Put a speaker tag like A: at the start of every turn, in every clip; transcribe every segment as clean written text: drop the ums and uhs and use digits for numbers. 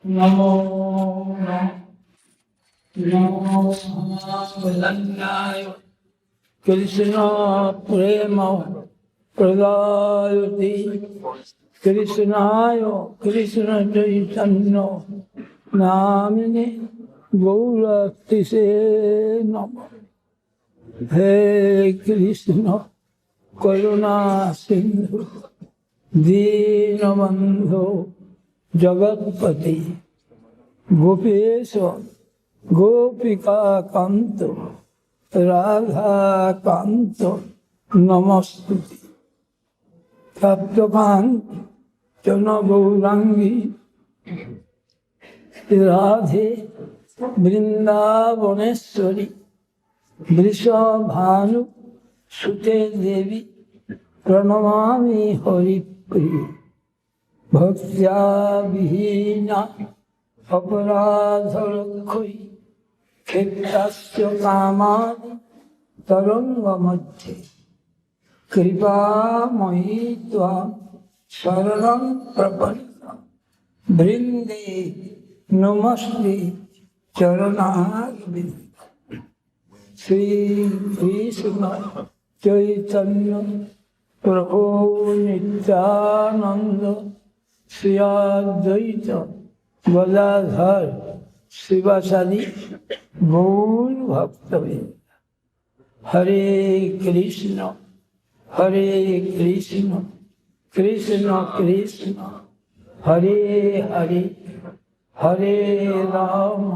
A: नमो नमो महावदन्याय कृष्ण प्रेम प्रदायति कृष्णाय कृष्ण चैतन्य नामिने गौरतिसे नमः। हे कृष्ण करुणा सिंधु दीनबंधो जगत्पति गोपेश गोपिका कांत राधा कांत नमस्तुते। तप्तकांत चन गौरांगी राधे वृंदावनेश्वरी वृषभानु सुते देवी प्रणमामि हरिप्रिये। भक्त्या विहीना अपराधरक्षै क्षिप्तस्य कामानि तरङ्गमध्ये कृपामयी त्वां शरणं प्रपन्ना वृन्दे नमस्ते चरणारविन्दे। श्री कृष्ण चैतन्य प्रभु नित्यानंद श्री अद्वैत गदाधर शिवासादि गौर भक्तवृंद। हरे कृष्ण कृष्ण कृष्ण हरे हरे हरे राम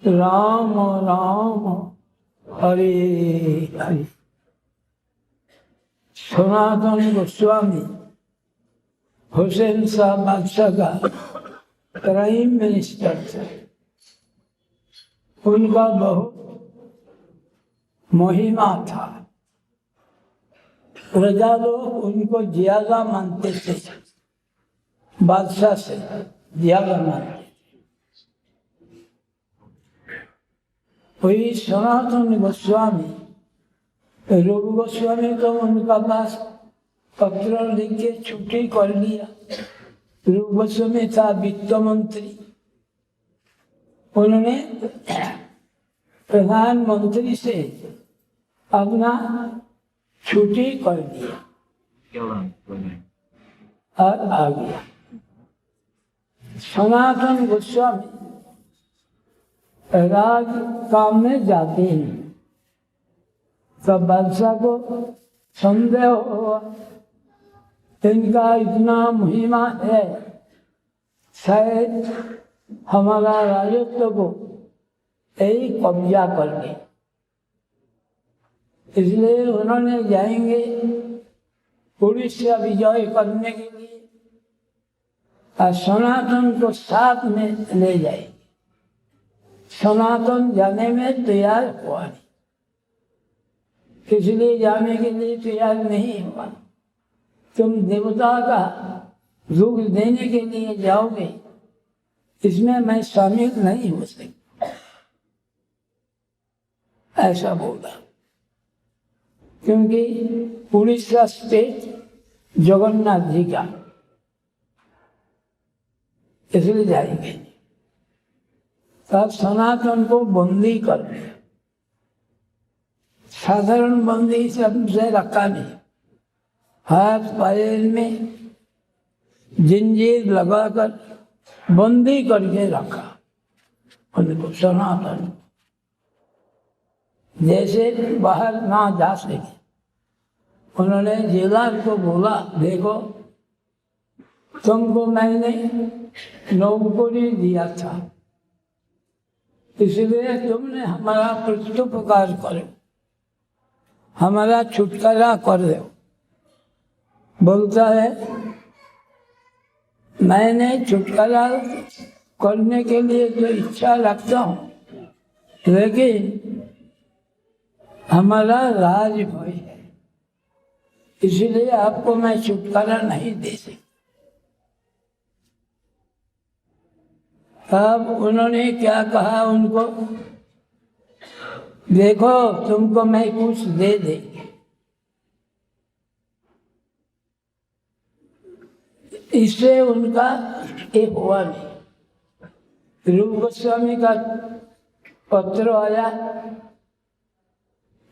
A: राम राम हरे हरे। सनातन गोस्वामी हुसैन शाह बादशाह का प्राइम मिनिस्टर थे। उनका बहुत महिमा था। प्रजा लोग उनको ज्यादा मानते थे, बादशाह से ज्यादा मानते। वही सनातन गोस्वामी रूप गोस्वामी को उनका पास पत्र लिख के छुट्टी कर लिया। रूप गोस्वामी था वित्त मंत्री। उन्होंने प्रधानमंत्री से अपना छुट्टी कर दिया और आ गया। सनातन गोस्वामी राज काम में जाते हैं। तब बादशाह को संदेह हुआ, इनका इतना महिमा है, शायद हमारा राजत्व को यही कब्जा कर ले। इसलिए उन्होंने जाएंगे उड़ीसा विजय करने के लिए और सनातन को साथ में ले जाएंगे। सनातन जाने में तैयार हुआ नहीं, इसलिए जाने के लिए तैयार नहीं हुआ। तुम देवता का दुख देने के लिए जाओगे, इसमें मैं शामिल नहीं हो सकता, ऐसा बोला। क्योंकि उड़ीसा स्टेट जगन्नाथ जी का, इसलिए जाएंगे। तब सनातन को बंदी कर दिया। साधारण बंदी से रखा नहीं, हाथ पैर में जंजीर लगाकर बंदी करके रखा उनको। सनातन जैसे बाहर ना जा सके, उन्होंने जेलर को बोला, देखो तुमको मैंने नौकरी दिया था, इसलिए तुमने हमारा प्रत्युपकार करो, हमारा छुटकारा कर दो। बोलता है, मैंने छुटकारा करने के लिए तो इच्छा रखता हूँ, लेकिन हमारा राज भय है, इसलिए आपको मैं छुटकारा नहीं दे सकता। अब उन्होंने क्या कहा उनको, देखो तुमको मैं कुछ दे देंगे, इससे उनका एक हुआ नहीं। रूप गोस्वामी का पत्र आया,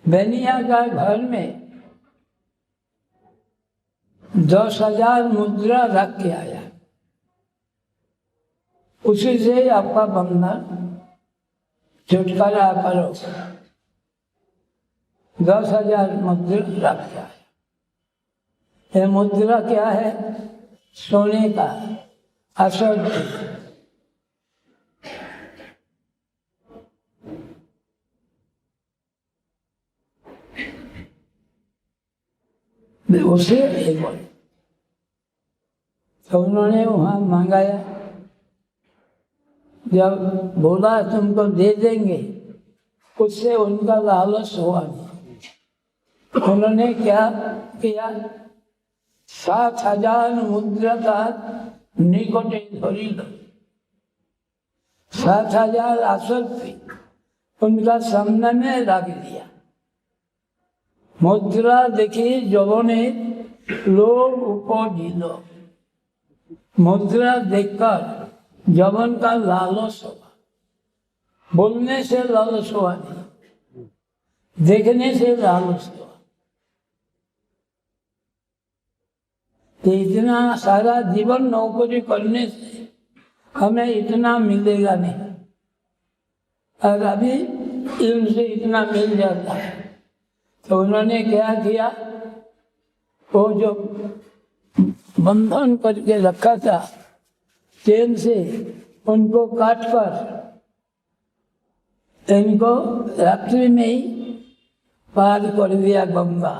A: बेनिया का घर में 10,000 मुद्रा रख के आया, उसी से आपका बंधन छुटकारा करो। 10,000 मुद्रा रख के आया। ये मुद्रा क्या है? सोने का असर। उसे एक बोले तो उन्होंने वहां मंगाया। जब बोला तुमको दे देंगे, उससे उनका लालच हुआ नहीं। उन्होंने क्या किया? 7,000 मुद्रा का निकटे धरी लो। 7,000 आसर थी, उनका सामने में रख दिया। मुद्रा देखी जबने लोग उपजिलो। मुद्रा देखकर जवन का लालच हुआ। बोलने से लालच हुआ नहीं, देखने से लालच हुआ। तो इतना सारा जीवन नौकरी करने से हमें इतना मिलेगा नहीं, और अभी इनसे इतना मिल जाता है। तो उन्होंने क्या किया? वो जो बंधन करके रखा था चेन से, उनको काटकर इनको रात्रि में ही पार कर दिया। गंगा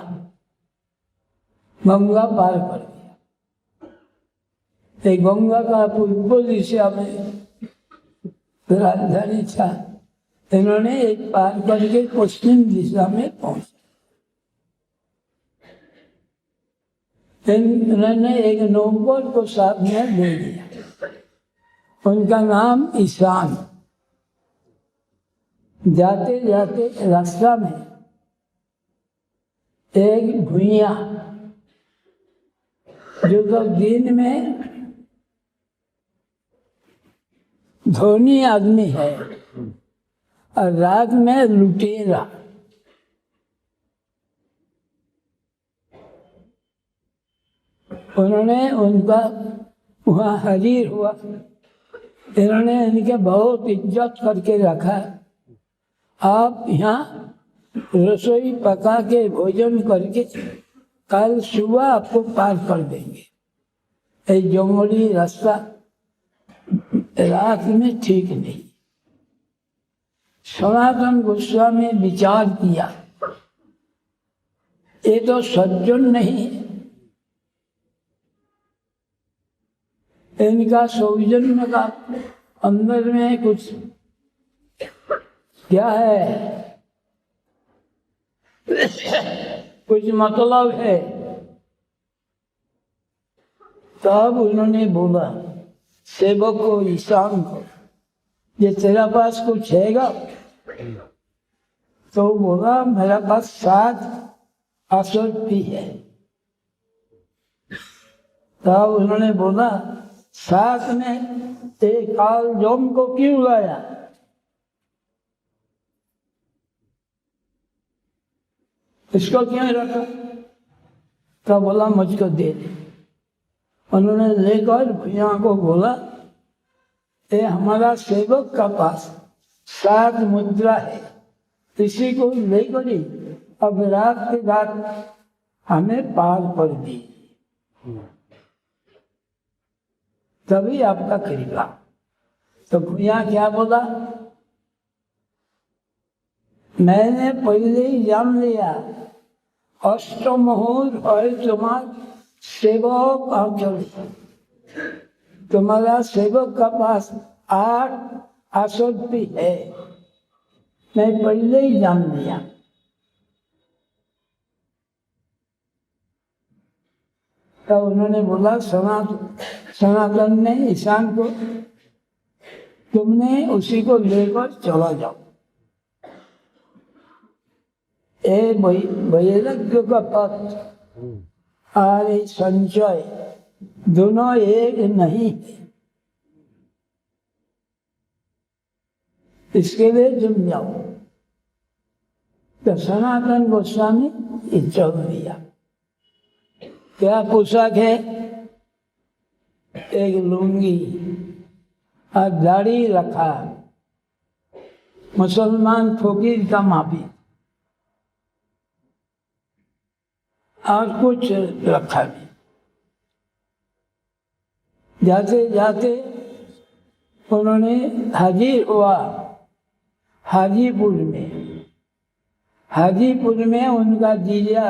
A: पार कर दिया। गंगा का पूर्व दिशा में राजधानी था, इन्होंने एक पार करके पश्चिम दिशा में पहुंचा। इन्होंने एक नौकर को साथ में ले लिया, उनका नाम ईशान। जाते जाते रास्ता में एक भुइया, जो तो दिन में धोनी आदमी है और रात में लुटेरा, उन्होंने उनका वहाँ हाजिर हुआ। इन्होंने इनके बहुत इज्जत करके रखा। आप यहाँ रसोई पका के भोजन करके कल सुबह आपको पार कर देंगे। ये जंगली रास्ता रात में ठीक नहीं। सनातन गोस्वामी विचार किया, ये तो सज्जन नहीं, इनका सौजन्य का अंदर में कुछ क्या है, कुछ मतलब है। तब उन्होंने बोला सेवक को, ईशान को, ये तेरा पास कुछ हैगा? तो बोला मेरा पास 7 आसुरी है। तब उन्होंने बोला 7 में एक काल जोम को क्यों लाया? इसको क्यों रखा? तो बोला मुझको दे दे। उन्होंने लेकर भैया को बोला ये हमारा सेवक का पास 7 मुद्रा है, इसी को लेकर ही अब रात के रात हमें पार कर दी, तभी आपका करेगा। तो भैया क्या बोला? मैंने पहले ही जान लिया, अष्टमुहूर्त और तुम्हारा सेवक आचरण, तुम्हारा सेवक का पास 8 आसुरी है, मैं पहले ही जान लिया। तो उन्होंने बोला सनातन ने ईशान को, तुमने उसी को लेकर चला जाओ। वैराग्य का पथ और संचय दोनों एक नहीं है। इसके लिए जुम जाओ। तो सनातन गोस्वामी इज्जत दिया। क्या पोशाक है? एक लुंगी और दाढ़ी रखा, मुसलमान फकीर का माफी, और कुछ रखा नहीं। जाते जाते उन्होंने हाजिर हुआ हाजीपुर में। हाजीपुर में उनका जीजा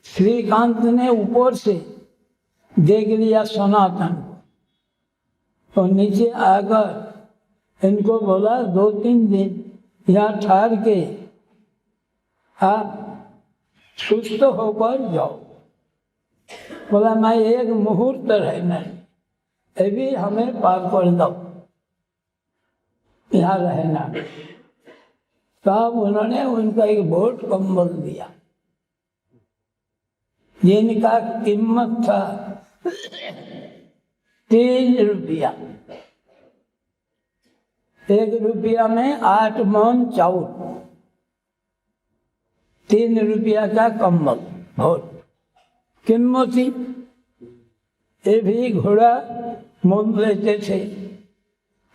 A: श्रीकांत ने ऊपर से देख लिया सनातन को, और नीचे आकर इनको बोला 2-3 दिन यहाँ ठहर के आप सुस्त होकर जाओ। बोला मैं एक मुहूर्त रहना, अभी हमें पार कर दो, यहाँ रहना। तब उन्होंने उनका एक बहुत कंबल दिया जिनका कीमत था 3 रुपया। 1 रुपया में 8 मन चाउल, 3 रुपया का कंबल, बहुत कीमती। ये भी घोड़ा मोल लेते थे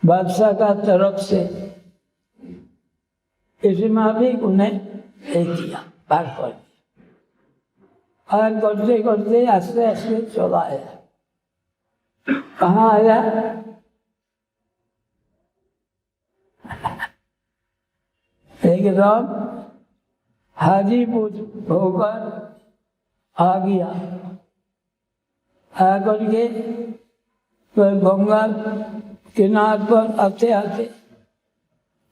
A: बादशाह का तरफ से। इसी माफिक उन्हें ले दिया, पार कर दिया। और करते करते आस्ते आस्ते चला आया। कहाँ आया? एकदम हाजीपुर होकर आ गया। आकर के गंगा किनार पर आते आते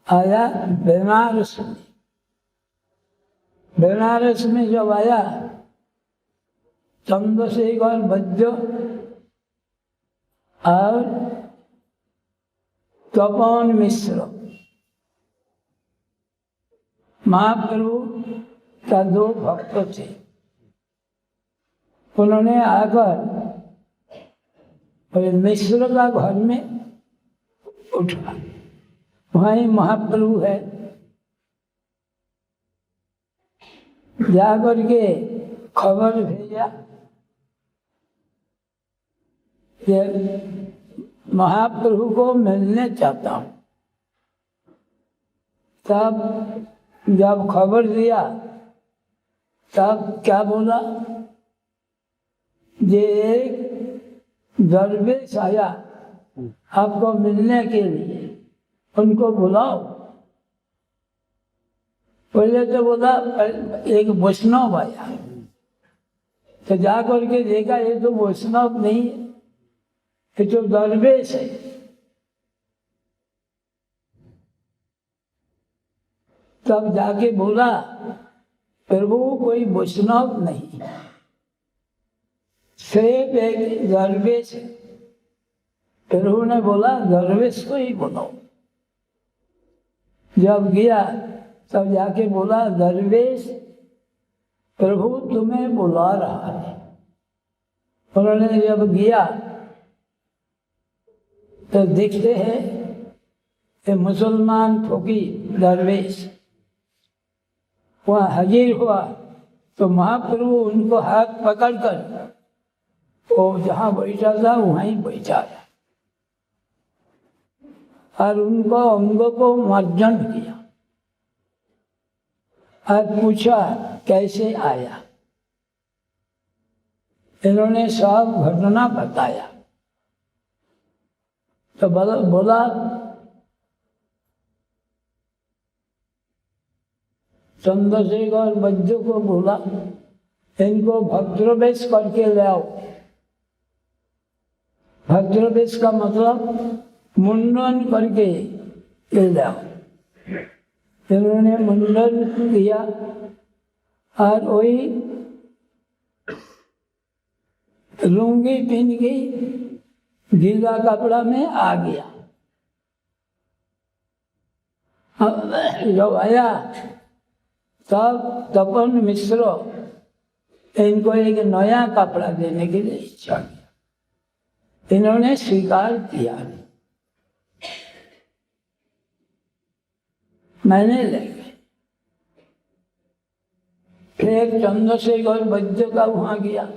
A: आया बनारस में। बनारस में जब आया, चंद्रशेखर वैद्य और तपन मिश्र महाप्रभु का 2 भक्त थे। उन्होंने आकर मिश्र का घर में उठा, वहीं महाप्रभु है। जाकर के खबर भेजा कि महाप्रभु को मिलने चाहता हूँ। तब जब खबर दिया तब क्या बोला, ये एक दरवेश आया आपको मिलने के लिए, उनको बुलाओ। पहले तो बोला एक वैष्णव आया, तो जा करके देखा ये तो वैष्णव नहीं है, ये तो दरवेश है। तब जाके बोला प्रभु कोई वैष्णव नहीं, सिर्फ एक दरवेश है। प्रभु ने बोला दरवेश को ही बुलाओ। जब गया तब जाके बोला दरवेश प्रभु तुम्हें बुला रहा है। उन्होंने जब गया तो देखते हैं कि मुसलमान फकीर दरवेश वहाँ हाजिर हुआ। तो महाप्रभु उनको हाथ पकड़कर वो जहाँ बैठा था वहीं बैठा और उनको अंगों को मार्जन किया और पूछा कैसे आया। इन्होंने सब घटना बताया। तो बोला चंद्रशेखर वैद्य को बोला इनको भद्रवेश करके ले आओ। भद्रवेश का मतलब मुंडन करके ले आओ। इन्होंने मुंडन किया और वही लुंगी पहन के गीला कपड़ा में आ गया। जब आया तब तपन मिश्र इनको एक नया कपड़ा देने के लिए इच्छा किया। इन्होंने स्वीकार किया, मैंने लेंगे। फिर चंद्रशेखर वैद्य का वहां गया,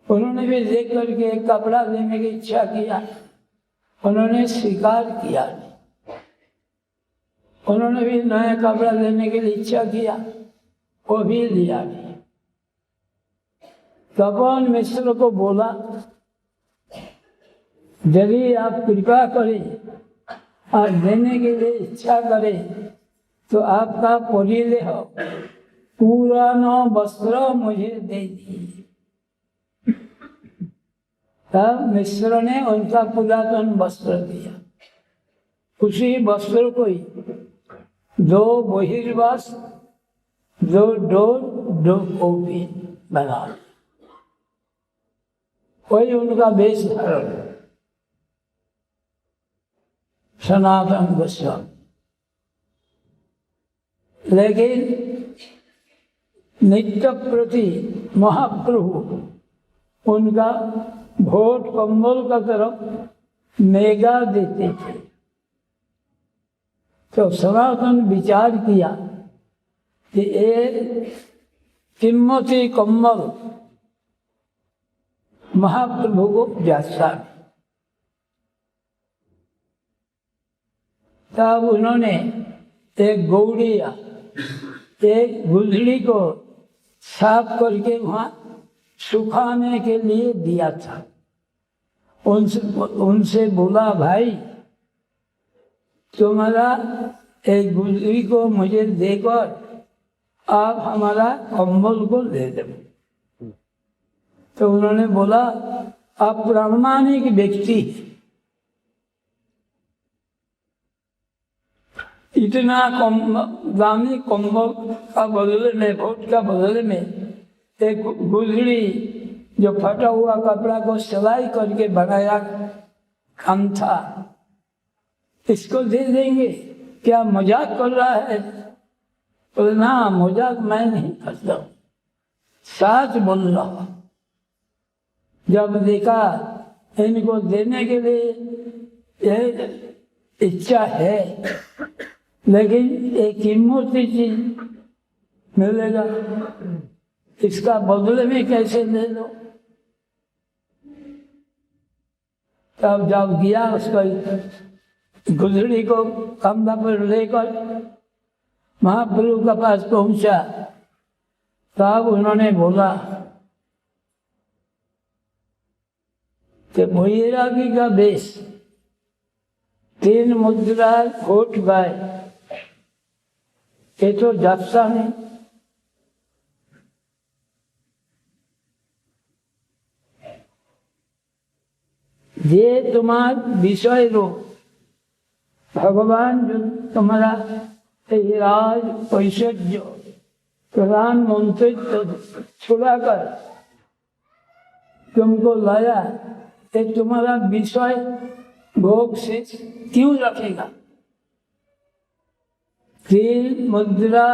A: उन्होंने भी देख करके एक कपड़ा लेने की इच्छा किया, उन्होंने स्वीकार किया। उन्होंने भी नया कपड़ा लेने के लिए इच्छा किया, वो भी लिया नहीं। भगवान मिश्र को बोला, यदि आप कृपा करें और देने के लिए इच्छा करें तो आपका परिदेह पुराना वस्त्र मुझे दे दीजिए। तब मिश्र ने उनका पुरातन वस्त्र दिया। उसी वस्त्र को ही 2 बहिर्वास, 2 डोर, 2 कॉपी बना, वही उनका वेश धारण सनातन गोस्वामी। लेकिन नित्य प्रति महाप्रभु उनका भोट कम्बल का तरफ नेगा देते थे। तो सनातन विचार किया कि एक किम्मती कम्बल महाप्रभु को जाता है। तब उन्होंने एक गौड़िया, एक गुदड़ी को साफ करके वहाँ सुखाने के लिए दिया था। उनसे बोला, भाई तुम्हारा एक गुदड़ी को मुझे देकर आप हमारा कम्बल को दे दो। तो उन्होंने बोला, आप प्रामाणिक व्यक्ति, इतना दामी कम्बल का बदले में, भोट का बदले में एक गुदड़ी जो फटा हुआ कपड़ा को सिलाई करके बनाया काम था, इसको दे देंगे? क्या मजाक कर रहा है? बोले, ना, मजाक मैं नहीं करता हूँ, सच बोल रहा हूँ। जब देखा इनको देने के लिए इच्छा है, लेकिन एक कीमती चीज मिलेगा, इसका बदले में कैसे ले लो? तब जब गया उसको गुदड़ी को कंधा पर लेकर महाप्रभु के पास पहुंचा, तब उन्होंने बोला कि बैरागी का वेश, 3 मुद्रा घोट गाय, ये तो जाता नहीं। ये तुम्हारा विषय रो, भगवान जो तुम्हारा राज ऐश्वर्य प्रधानमंत्री तो छुड़ाकर तुमको लाया, ये तुम्हारा विषय भोग से क्यों रखेगा? 3 मुद्रा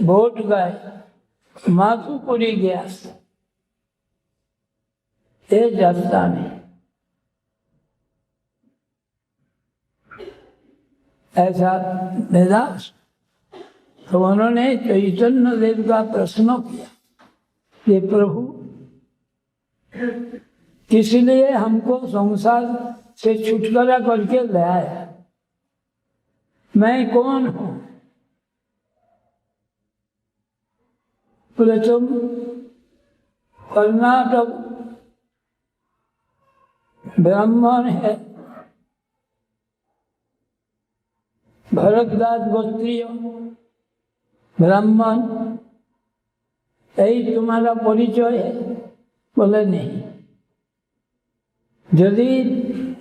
A: भोट गाय, माथु पूरी गया, ये जाता नहीं। ऐसा निराश। तो उन्होंने चैतन्य देव का प्रश्न किया, ये प्रभु किस लिए हमको संसार से छुटकारा करके ले आया? मैं कौन हूँ? बोले, तुम कर्नाटक ब्राह्मण है, भरतदास गोत्रीय ब्राह्मण, यही तुम्हारा परिचय है? बोले, नहीं, यदि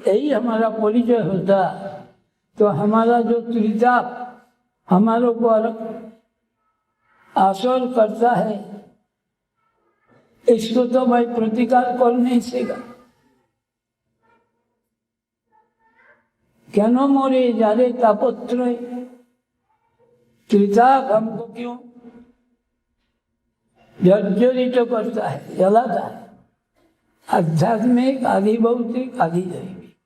A: यही हमारा परिचय होता तो हमारा जो त्रिताप हमारे ऊपर असर करता है, इसको तो मैं प्रतिकार कर नहीं सका। কেন মরে যারে তাপত্রয়, त्रिताप हमको क्यों जर्जरित तो करता है, जलाता है। आध्यात्मिक आदि भौतिक आदि दैविक।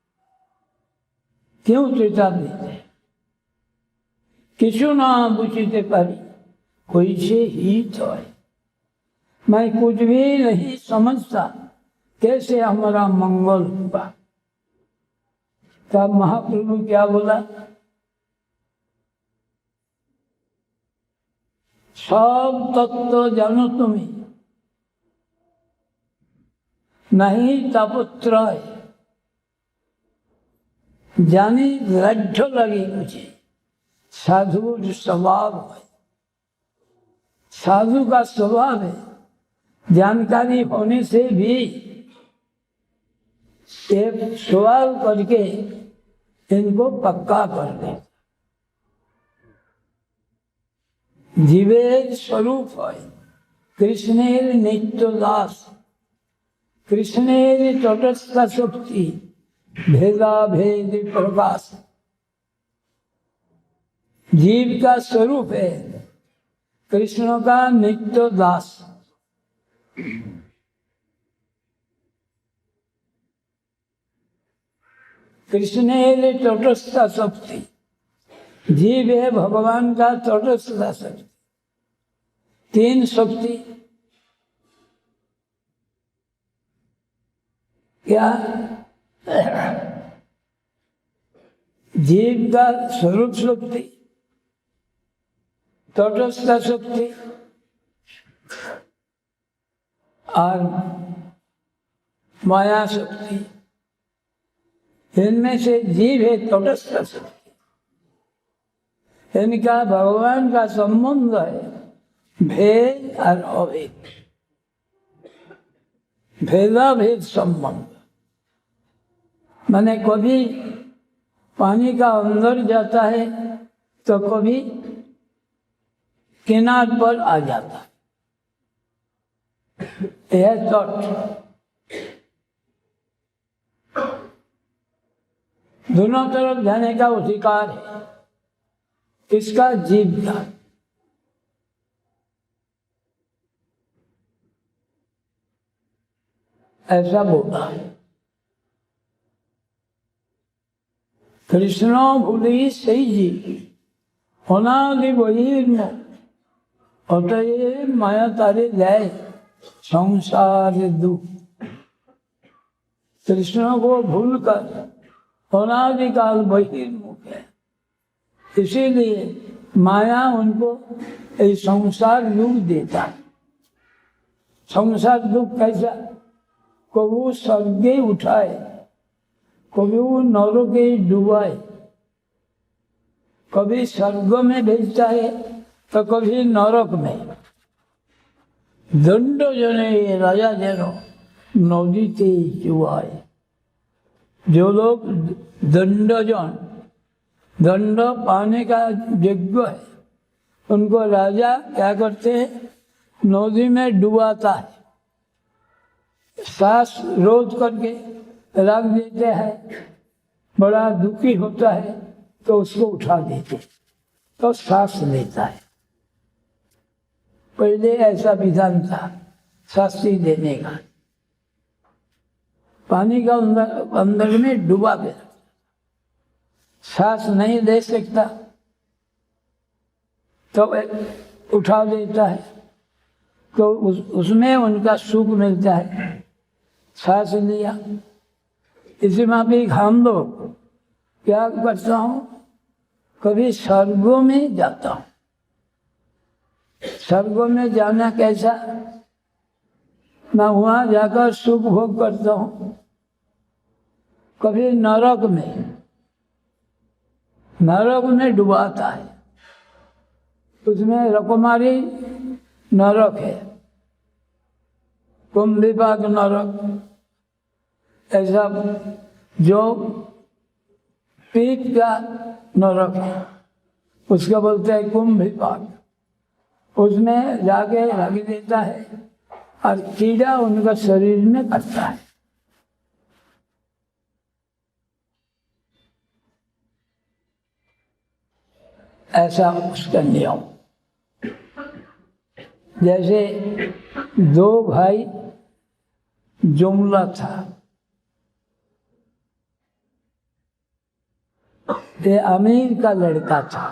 A: क्यों चेतावनी देते हैं? किसु ना बुझते पारी कोई से हित है। मैं कुछ भी नहीं समझता, कैसे हमारा मंगल होगा। तब महाप्रभु क्या बोला? सब तत्व जानो तुम्हें, नहीं तापत्रय जानी लड्ढ लगी मुझे। साधु स्वभाव है, साधु का स्वभाव है, जानकारी होने से भी एक सवाल करके इनको पक्का कर दे। जीवेर स्वरूप है कृष्णेर नित्य दास, कृष्णेर तटस्थ शक्ति भेदा भेद प्रकाश। जीव का स्वरूप है कृष्ण का नित्य दास। कृष्णेर तटस्थ शक्ति, जीव है भगवान का तटस्थ शक्ति। तीन शक्ति क्या? जीव का स्वरूप शक्ति, तटस्थ शक्ति और माया शक्ति। इनमें से जीव है तटस्थ शक्ति। इनका भगवान का संबंध है भेद और अभेद, भेदाभेद संबंध। माने कभी पानी का अंदर जाता है तो कभी किनार पर आ जाता है। यह तट दोनों तरफ जाने का अधिकार है किसका? जीव का। ऐसा बोला कृष्ण भूलि सही जी अनादि बहिर्म अतएव माया तारे जाए संसार दुख। कृष्ण को भूलकर अनादिकाल बहिर्मुख है, इसीलिए माया उनको ये संसार दुख देता है। संसार दुख कैसा? कभी स्वर्गे उठाए, कभी वो नरके डुबाए, कभी स्वर्ग में भेजता है तो कभी नरक में। दंड जने राजा जनो नदीते चुआए। जो लोग दंडजन, दंड पाने का योग्य है, उनको राजा क्या करते हैं? नदी में डुबाता है। सांस रोध करके रख देते हैं। बड़ा दुखी होता है तो उसको उठा देते, तो सांस लेता है। पहले ऐसा विधान था शास्त्री देने का। पानी का अंदर में डुबा के सांस नहीं ले सकता तो उठा देता है, तो उसमें उनका सुख मिलता है। सांस लिया। इसी में भी हम लोग क्या करता हूँ? कभी स्वर्गों में जाता हूँ। स्वर्गों में जाना कैसा? मैं वहाँ जाकर सुख भोग करता हूँ। कभी नरक में डुबाता है। उसमें रकुमारी नरक है, कुंभिपाक नरक। ऐसा जो पीठ का नरक है उसका बोलते हैं कुंभिपाक। उसमें जाके रख देता है और कीड़ा उनका शरीर में करता है। ऐसा उसका नियम। जैसे दो भाई जुमला था, ये अमीर का लड़का था।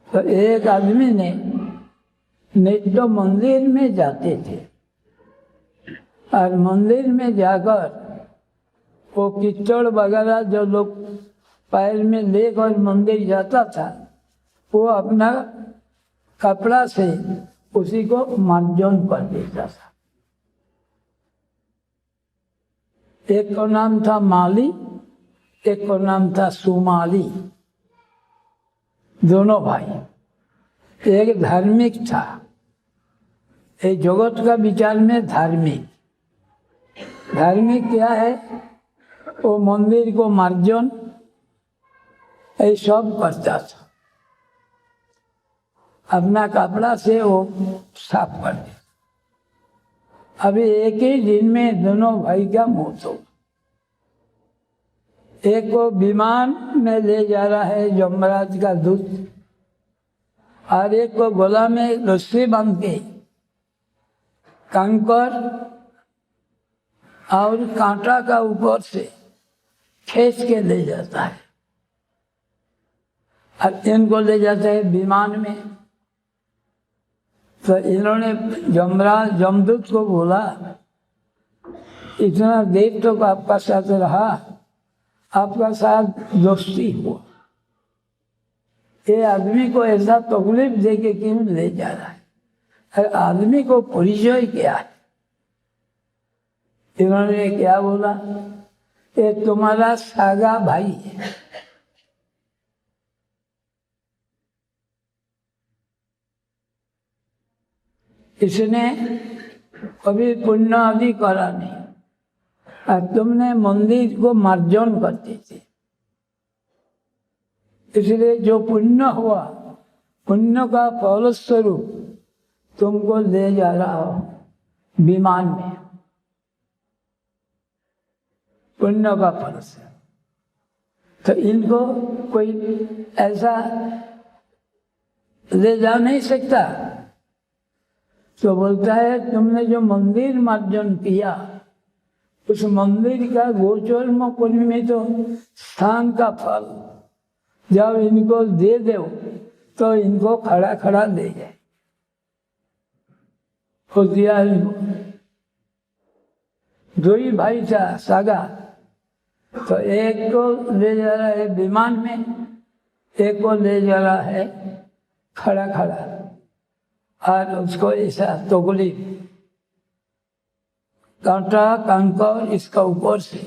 A: तो एक आदमी ने नित्य मंदिर में जाते थे और मंदिर में जाकर वो कीचड़ वगैरह जो लोग पैर में लेकर मंदिर जाता था, वो अपना कपड़ा से उसी को मार्जन कर देता था। एक को नाम था माली, एक को नाम था सुमाली, दोनों भाई। एक धार्मिक था, एक जगत का विचार में धार्मिक क्या है, वो मंदिर को मार्जन ये सब करता था, अपना कपड़ा से वो साफ कर दिया। अभी एक ही दिन में दोनों भाई का मौत हो। एक को विमान में ले जा रहा है यमराज का दूत, और एक को गला में रस्सी बांध के कंकर और कांटा का ऊपर से खींच के ले जाता है, और इनको ले जाता है विमान में। तो इन्होंने जमदूत को बोला, इतना देर तो आपका साथ रहा, आपका साथ दोस्ती हुआ, ये आदमी को ऐसा तकलीफ दे के क्यों ले जा रहा है, और आदमी को परिचय क्या है? इन्होंने क्या बोला, ये तुम्हारा सागा भाई है। इसने कभी पुण्य आदि करा नहीं, और तुमने मंदिर को मार्जन करते थे, इसलिए जो पुण्य हुआ, पुण्य का फलस्वरूप तुमको ले जा रहा हो विमान में, पुण्य का फल से। तो इनको कोई ऐसा ले जा नहीं सकता। तो बोलता है, तुमने जो मंदिर मार्जन किया, उस मंदिर का गोचर्म पुण्य में तो स्थान का फल जब इनको दे दो तो इनको खड़ा खड़ा दे जाए, हो दिया इनको। दो ही भाई था सागा, तो एक को ले जा रहा है विमान में, एक को ले जा रहा है खड़ा खड़ा, और उसको ऐसा तकलीफ कांटा कंकर इसका ऊपर से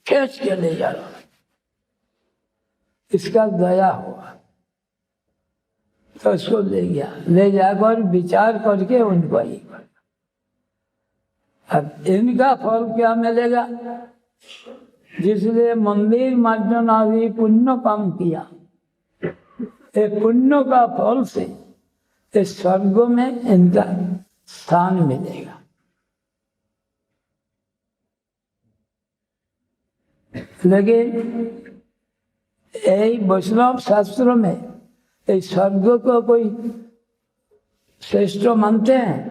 A: खींच के ले जा रहा है। इसका दया हुआ तो उसको ले गया, ले जाकर विचार करके उनको ही कर। अब इनका फल क्या मिलेगा? जिसने मंदिर मार्जन आदि पुण्य काम किया, ये पुण्य का फल से इस स्वर्ग में इनका स्थान मिलेगा। लेकिन यही वैष्णव शास्त्रों में इस स्वर्ग को कोई श्रेष्ठ मानते हैं।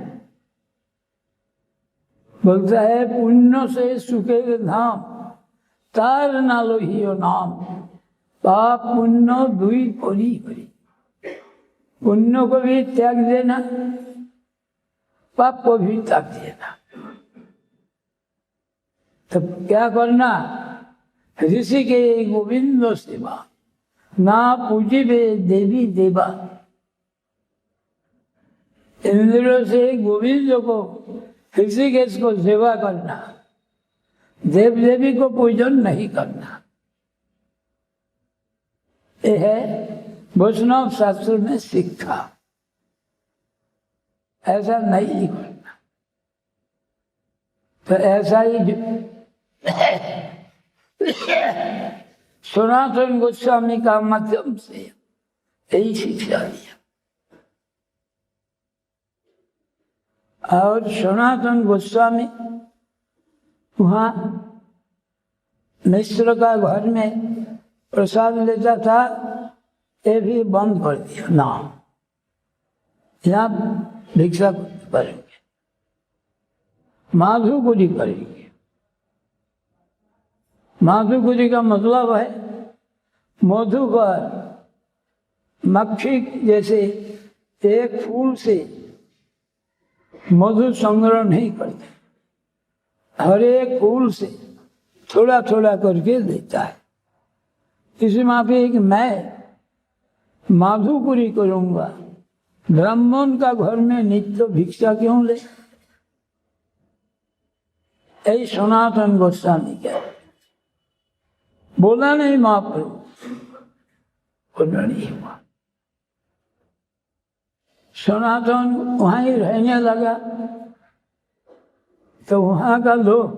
A: बोलता है, पुण्य से सुखे धाम तार नालो ही नाम, पाप पुण्य दुई कोरी हरी। पुण्य को भी त्याग देना, पाप को भी त्याग देना। तो क्या करना? ऋषि के गोविंद सेवा, ना पूजिबे देवी देवा। इंद्रियों से गोविंद को, ऋषिकेश को सेवा करना, देव देवी को पूजन नहीं करना। यह है वैष्णव शास्त्र में शिक्षा, ऐसा नहीं करना। तो ऐसा ही सनातन गोस्वामी का माध्यम से यही शिक्षा दिया। और सनातन गोस्वामी वहाँ मिश्र का घर में प्रसाद लेता था, ये भी बंद कर दिया ना, यहाँ भिक्षा करेंगे, माधुपुरी करेंगे। माधुपुरी का मतलब है मधुकर मक्खी जैसे एक फूल से मधु संग्रह नहीं करते, हर एक फूल से थोड़ा थोड़ा करके देता है। इसी माफिक मैं माधुपुरी करूंगा, ब्राह्मण का घर में नित्य भिक्षा क्यों ले? यही सनातन गोस्वामी क्या बोला नहीं महाप्रभु, बोला नहीं हुआ। सनातन वहाँ ही रहने लगा तो वहाँ का लोग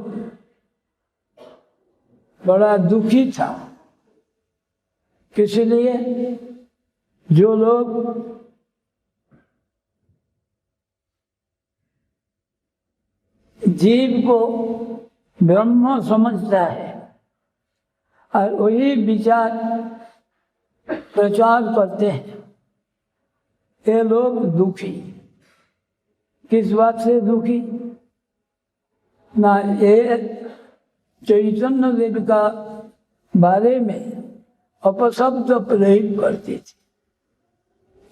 A: बड़ा दुखी था। किस लिए? जो लोग जीव को ब्रह्म समझता है और वही विचार प्रचार करते हैं, ये लोग दुखी। किस बात से दुखी? ना ये चैतन्य देव का बारे में अपशब्द प्रयोग करते थे।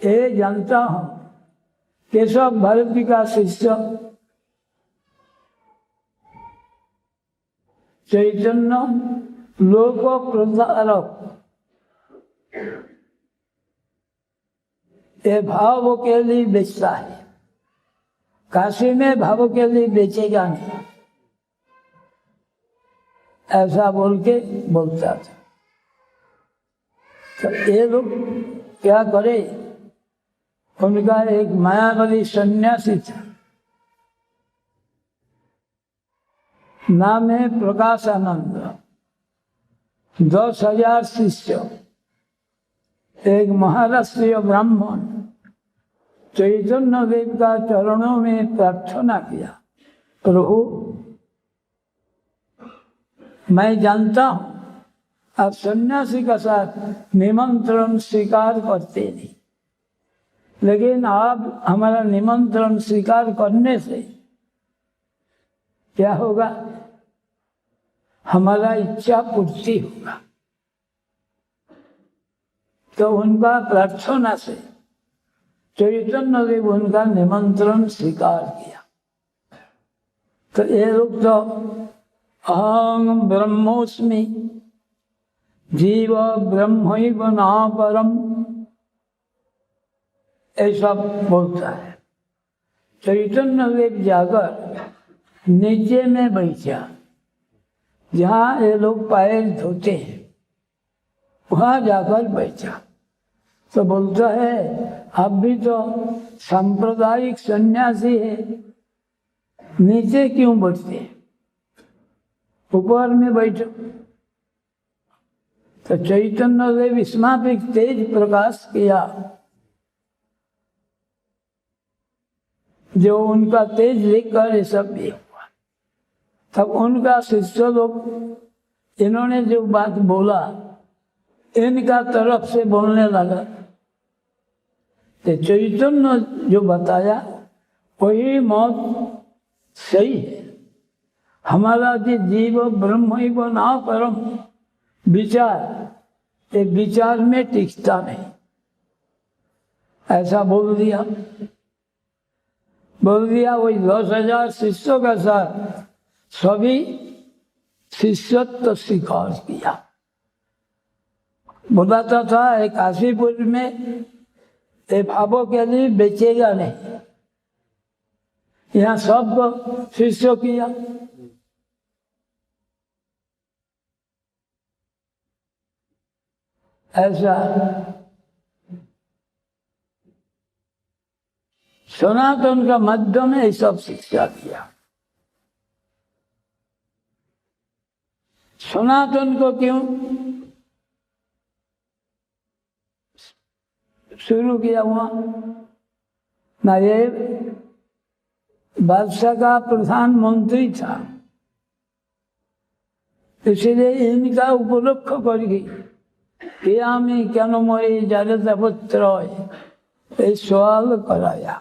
A: ये जानता हूँ केशव भारती का शिष्य चैतन्य लोक प्रचारक, ये भाव के लिए बेचता है, काशी में भाव के लिए बेचेगा नहीं, ऐसा बोल के बोलता था। तो ये लोग क्या करे? उनका एक मायावादी सन्यासी था, नाम है प्रकाशानंद, 10,000 शिष्य। एक महाराष्ट्रीय ब्राह्मण चैतन्य देव का चरणों में प्रार्थना किया, प्रभु मैं जानता हूँ आप सन्यासी का साथ निमंत्रण स्वीकार करते नहीं, लेकिन आप हमारा निमंत्रण स्वीकार करने से क्या होगा? हमारा इच्छा पूर्ति होगा। तो उनका प्रार्थना से चैतन्य देव उनका निमंत्रण स्वीकार किया। तो ये लोग तो अहं ब्रह्मोस्मि जीव ब्रह्मैव न परम ऐसा बोलता है। चैतन्य देव जाकर नीचे में बैठा, जहाँ ये लोग पैर धोते हैं वहाँ जाकर बैठा। तो बोलता है आप भी तो सांप्रदायिक सन्यासी है, नीचे क्यों बैठते, ऊपर में बैठो। तो चैतन्य देव इसमापिक तेज प्रकाश किया, जो उनका तेज देखकर ये सब भी हुआ। तब उनका शिष्य लोग इन्होंने जो बात बोला इनका तरफ से बोलने लगा। तो चैतन्य जो बताया वही मौत सही है। हमारा जो जीव ब्रह्म ही वो ना परम विचार, ये विचार में टिकता नहीं, ऐसा बोल दिया। वही 10,000 शिष्यों के साथ सभी शिष्यत्व स्वीकार किया। बताता था एक काशीपुर में ये भावों के लिए बेचेगा नहीं, यहाँ सबको शिष्य किया। ऐसा सनातन का माध्यम में सब शिक्षा दिया। सनातन को क्यों शुरू किया हुआ? ना ये बादशाह का प्रधानमंत्री था, इसलिए इनका उपलक्ष्य करके কে আমি কেন মরি যারে পুত্র এই সওয়াল করায়া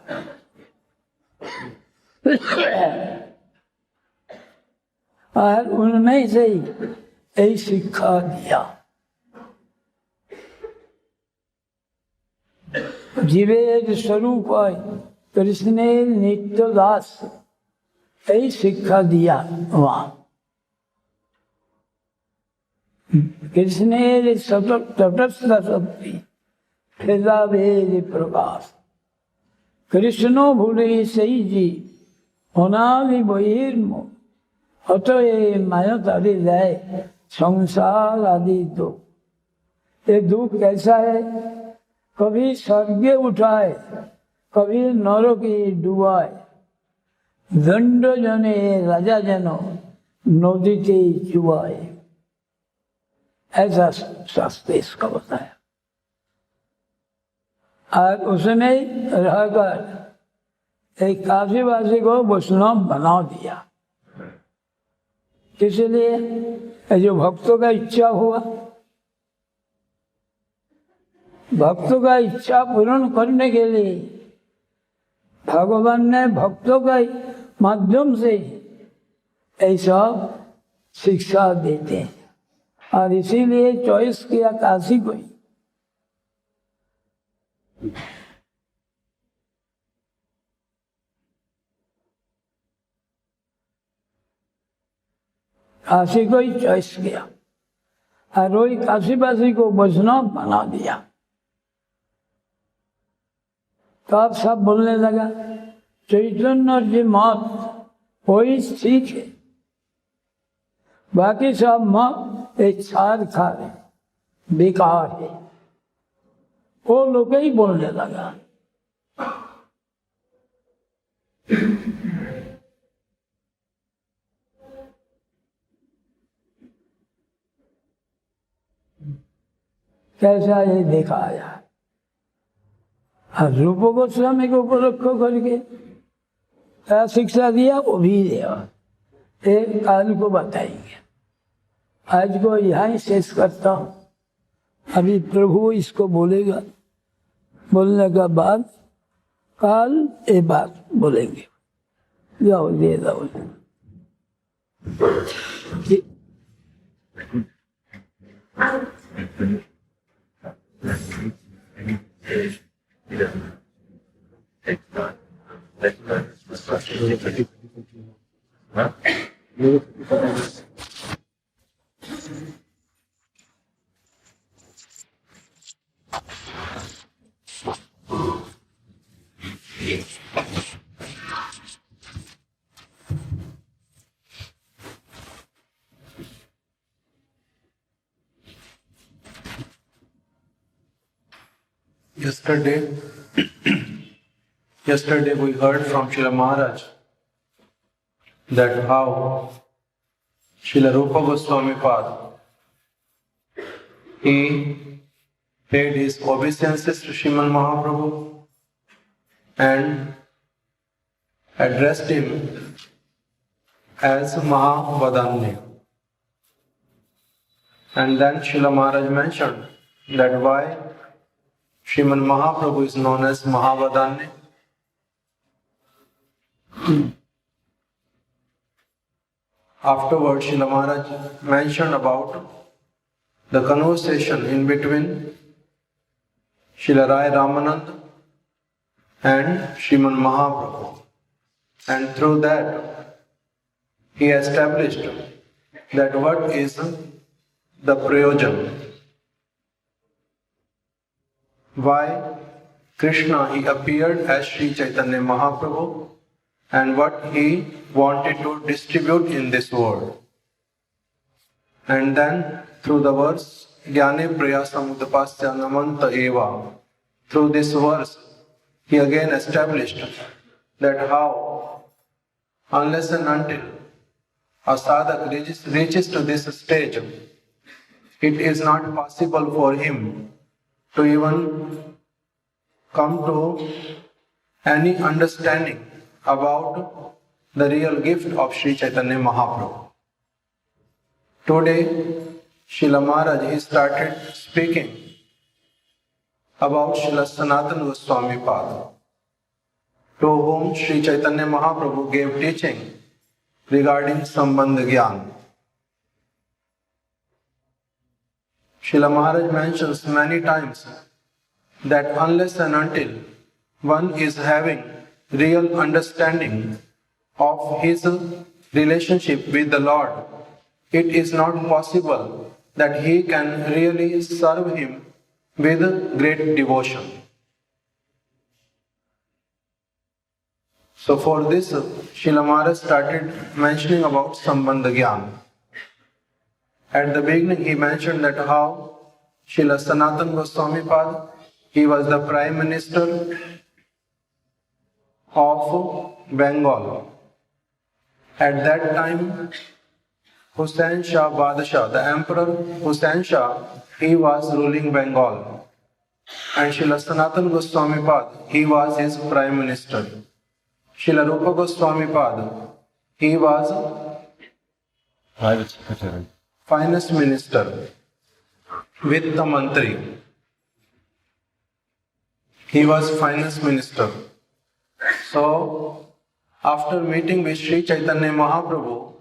A: और उनमें से यही शिक्षा दिया। जीवेर स्वरूप कृष्णेर नित्य दास यही शिक्षा दिया वहाँ। कृष्णेर तटस्थ शक्ति भेदाभेद प्रकाश कृष्णो भूले सही जी अनादि बहिर्मुख अतए माया तारी जाए संसार आदि दुख। ये दुख कैसा है? कभी स्वर्गे उठाए कभी नरके डुबाए दंड जने राजा जनो नदीते चुबाए। ऐसा शास्त्र इसका बताया। और उसने रहकर एक काशीवासी को वैष्णव बना दिया। इसलिए जो भक्तों का इच्छा हुआ, भक्तों का इच्छा पूर्ण करने के लिए भगवान ने भक्तों के माध्यम से ऐसा शिक्षा देते हैं। और इसीलिए चॉइस किया काशी को ही। काशी को ही चॉइस किया और वही काशीवासी को वैष्णव बना दिया। तो आप सब बोलने लगा चैतन्य जी मत वही ठीक है, बाकी सब मत एक छाड़ खा रहे बेकार है। वो लोग ही बोलने लगा। कैसा ये देखा आया। और रूप गोस्वामी को ऊपर रखो करके क्या शिक्षा दिया वो भी दिया, एक काल को बताएंगे। आज को यहाँ ही शेष करता हूँ। अभी प्रभु इसको बोलेगा, बोलने का बाद काल ये बात बोलेंगे। जाओ दे दो।
B: Yesterday we heard from Srila Mahārāja that how Srila Rupa Goswami Pad, he paid his obeisances to Sriman Mahaprabhu and addressed him as Mahavadanya. And then Srila Mahārāja mentioned that why Sriman Mahaprabhu is known as Mahavadanya. Afterwards, Srila Mahārāja mentioned about the conversation in between Srila Rai Ramananda and Sriman Mahaprabhu. And through that, he established that what is the prayojan. Why Krishna, he appeared as Sri Chaitanya Mahaprabhu and what he wanted to distribute in this world. And then through the verse, Jnane Prayasam Udapasya Namanta Eva, through this verse, he again established that how, unless and until a sadhak reaches to this stage, it is not possible for him to even come to any understanding about the real gift of Sri Chaitanya Mahaprabhu. Today, Srila Mahārāja, he started speaking about Srila Sanatana Gosvami Pada, to whom Sri Chaitanya Mahaprabhu gave teaching regarding Sambandha Gyan. Srila Mahārāja mentions many times that unless and until one is having real understanding of his relationship with the Lord, it is not possible that he can really serve him with great devotion. So for this, Srila Mahārāja started mentioning about Sambandha Gyan. At the beginning, he mentioned that how Srila Sanatana Gosvami Pada, he was the Prime Minister of Bengal. At that time, Hussain Shah Badshah, the Emperor Hussain Shah, he was ruling Bengal. And Srila Sanatana Gosvami Pada, he was his Prime Minister. Srila Rupa Goswami Pada, he was
C: Private Secretary.
B: Finance Minister, Vitta Mantri. He was Finance Minister. So, after meeting with Sri Chaitanya Mahaprabhu,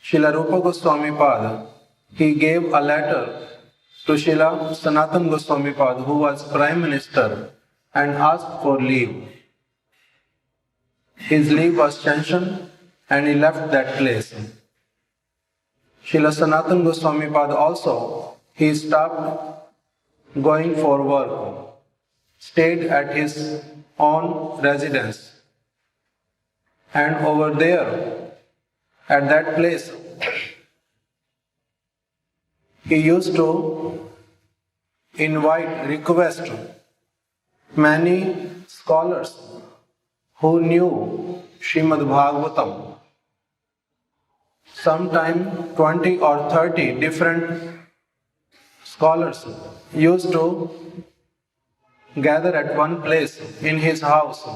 B: Srila Rupa Goswami Pada, he gave a letter to Srila Sanatana Goswami Pada, who was Prime Minister, and asked for leave. His leave was sanctioned and he left that place. Srila Sanatana Goswami Pada also, he stopped going for work, stayed at his own residence. And over there, at that place, he used to request many scholars who knew Srimad Bhagavatam. Sometime 20 or 30 different scholars used to gather at one place in his house,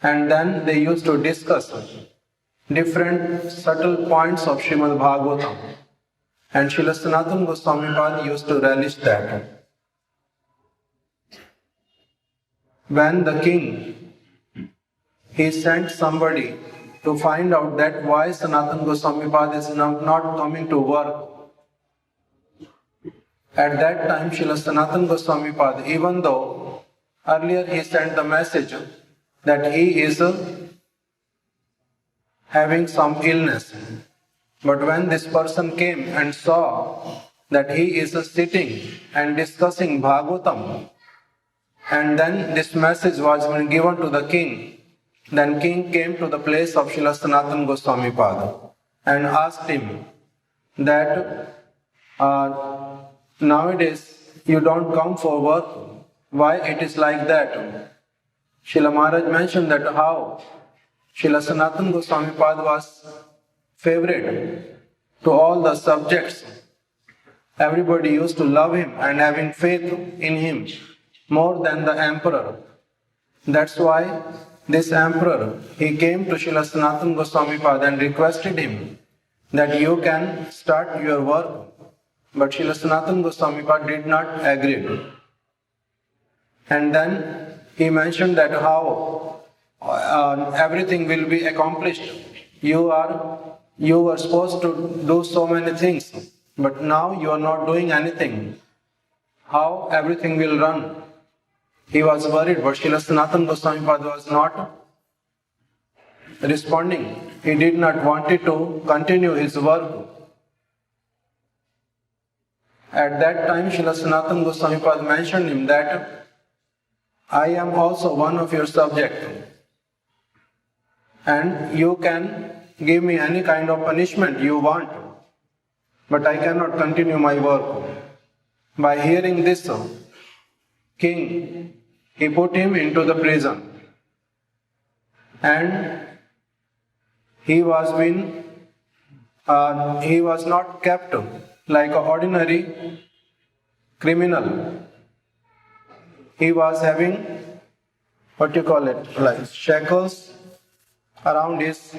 B: and then they used to discuss different subtle points of Srimad Bhagavatam. And Srila Sanatana Goswami Pada used to relish that. When the king, he sent somebody to find out that why Sanatana Goswami Pada is not coming to work. At that time, Srila Sanatana Goswami Pada, even though earlier he sent the message that he is having some illness, but when this person came and saw that he is sitting and discussing Bhagavatam, and then this message was given to the king, then king came to the place of Srila Sanatana Goswami Pada and asked him that nowadays you don't come for work, why it is like that? Srila Mahārāja mentioned that how Srila Sanatana Goswami Pada was favorite to all the subjects. Everybody used to love him and having faith in him more than the emperor. That's why this emperor, he came to Srila Sanatana Goswami Pada and requested him that you can start your work. But Srila Sanatana Goswami Pada did not agree. And then he mentioned that how everything will be accomplished. You were supposed to do so many things, but now you are not doing anything. How everything will run? He was worried, but Srila Sanatana Goswami Pada was not responding. He did not want to continue his work. At that time, Srila Sanatana Goswami Pada mentioned him that I am also one of your subjects, and you can give me any kind of punishment you want, but I cannot continue my work. By hearing this, king, he put him into the prison, and he was not kept like an ordinary criminal. He was having like shackles around his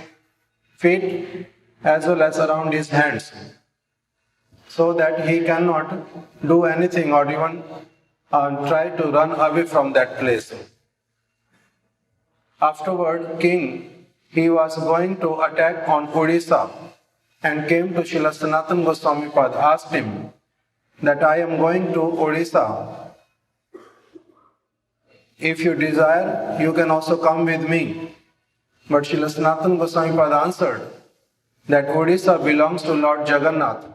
B: feet as well as around his hands. so that he cannot do anything or even try to run away from that place. Afterward, king, he was going to attack on Odisha and came to Srila Sanatana Gosvami Pad, asked him that I am going to Odisha. If you desire, you can also come with me. But Srila Sanatana Gosvami Pad answered that Odisha belongs to Lord Jagannath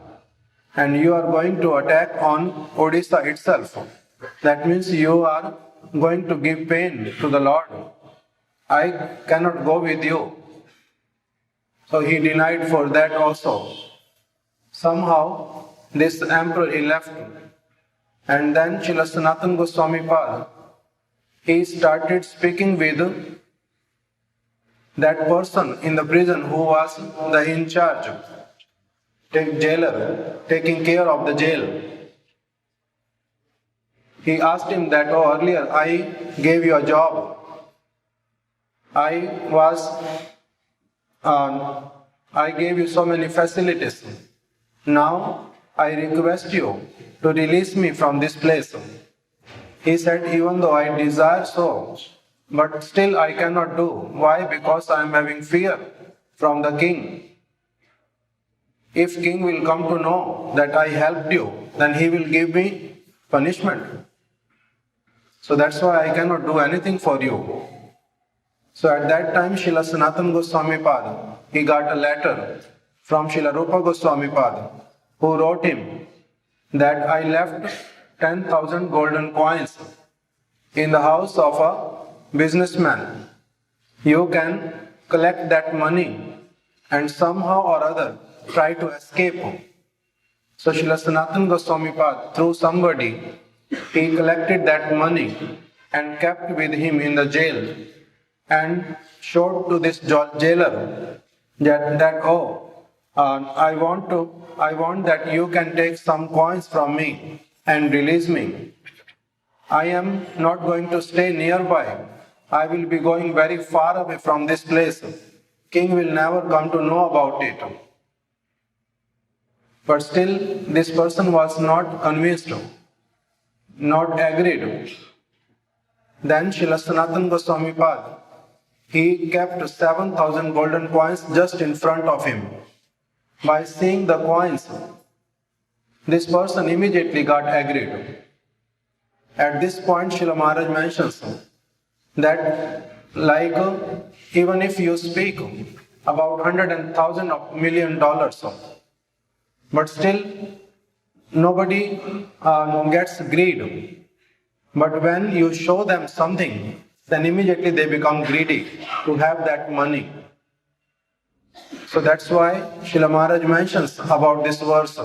B: and you are going to attack on Odisha itself. That means you are going to give pain to the Lord. I cannot go with you. So he denied for that also. Somehow this emperor he left. And then Srila Sanatana Gosvami Pad, he started speaking with that person in the prison who was the in charge, jailer, taking care of the jail. He asked him that, oh, earlier I gave you a job. I gave you so many facilities. Now I request you to release me from this place. He said, even though I desire so, but still I cannot do. Why? Because I am having fear from the king. If king will come to know that I helped you, then he will give me punishment. So that's why I cannot do anything for you. So at that time, Srila Sanatana Gosvami Pad, he got a letter from Srila Rupa Goswami Pad, who wrote him that I left 10,000 golden coins in the house of a businessman. You can collect that money and somehow or other try to escape. So Srila Sanatana Gosvami Pad, through somebody, he collected that money and kept with him in the jail and showed to this jailer that I want that you can take some coins from me and release me. I am not going to stay nearby. I will be going very far away from this place. King will never come to know about it. But still, this person was not convinced, not agreed. Then Srila Sanatana Gosvami Pad, he kept 7,000 golden coins just in front of him. By seeing the coins, this person immediately got agreed. At this point, Srila Maharaj mentions that even if you speak about $100,000 of $1 million, but still nobody gets greed. But when you show them something, then immediately they become greedy to have that money. So that's why Srila Maharaj mentions about this verse.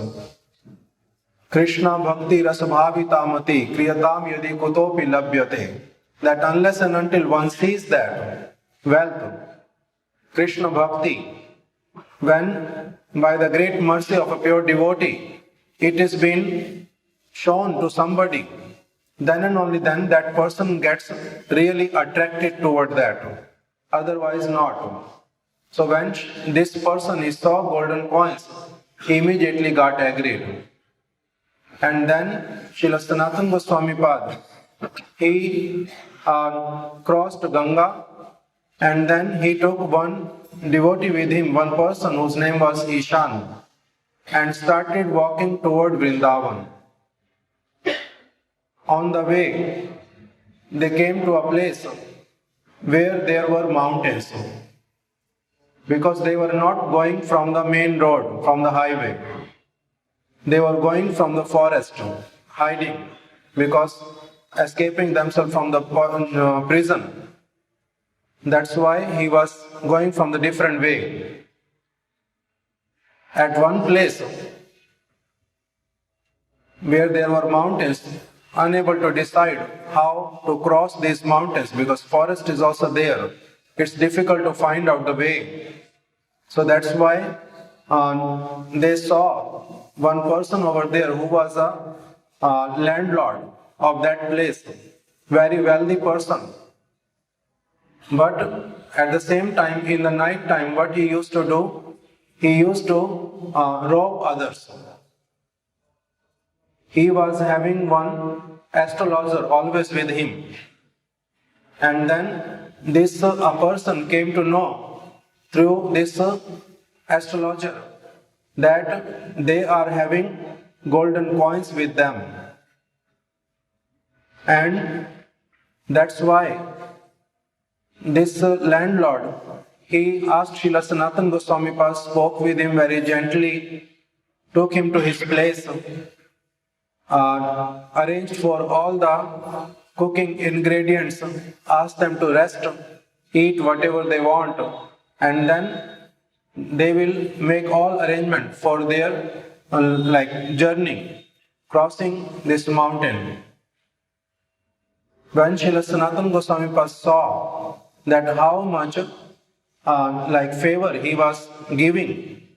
B: Krishna bhakti rasabhavita mati kriyatam yadi kutopi labhyate. That unless and until one sees that wealth, Krishna bhakti, when by the great mercy of a pure devotee, it is been shown to somebody, then and only then that person gets really attracted toward that. Otherwise not. So when this person he saw golden coins, he immediately got agreed. And then Srila Sanatana Gosvami Pad, he crossed Ganga and then he took one devotee with him, one person whose name was Ishan, and started walking toward Vrindavan. On the way, they came to a place where there were mountains, because they were not going from the main road, from the highway. They were going from the forest, hiding, because escaping themselves from the prison. That's why he was going from the different way. At one place where there were mountains, unable to decide how to cross these mountains because forest is also there. It's difficult to find out the way. So that's why they saw one person over there who was a landlord of that place, very wealthy person. But at the same time, in the night time, what he used to do, he used to rob others. he was having one astrologer always with him. And then this a person came to know through this astrologer that they are having golden coins with them. And that's why this landlord, he asked Srila Sanatana Gosvami, spoke with him very gently, took him to his place, arranged for all the cooking ingredients, asked them to rest, eat whatever they want, and then they will make all arrangement for their journey, crossing this mountain. When Srila Sanatana Gosvami saw that how much favor he was giving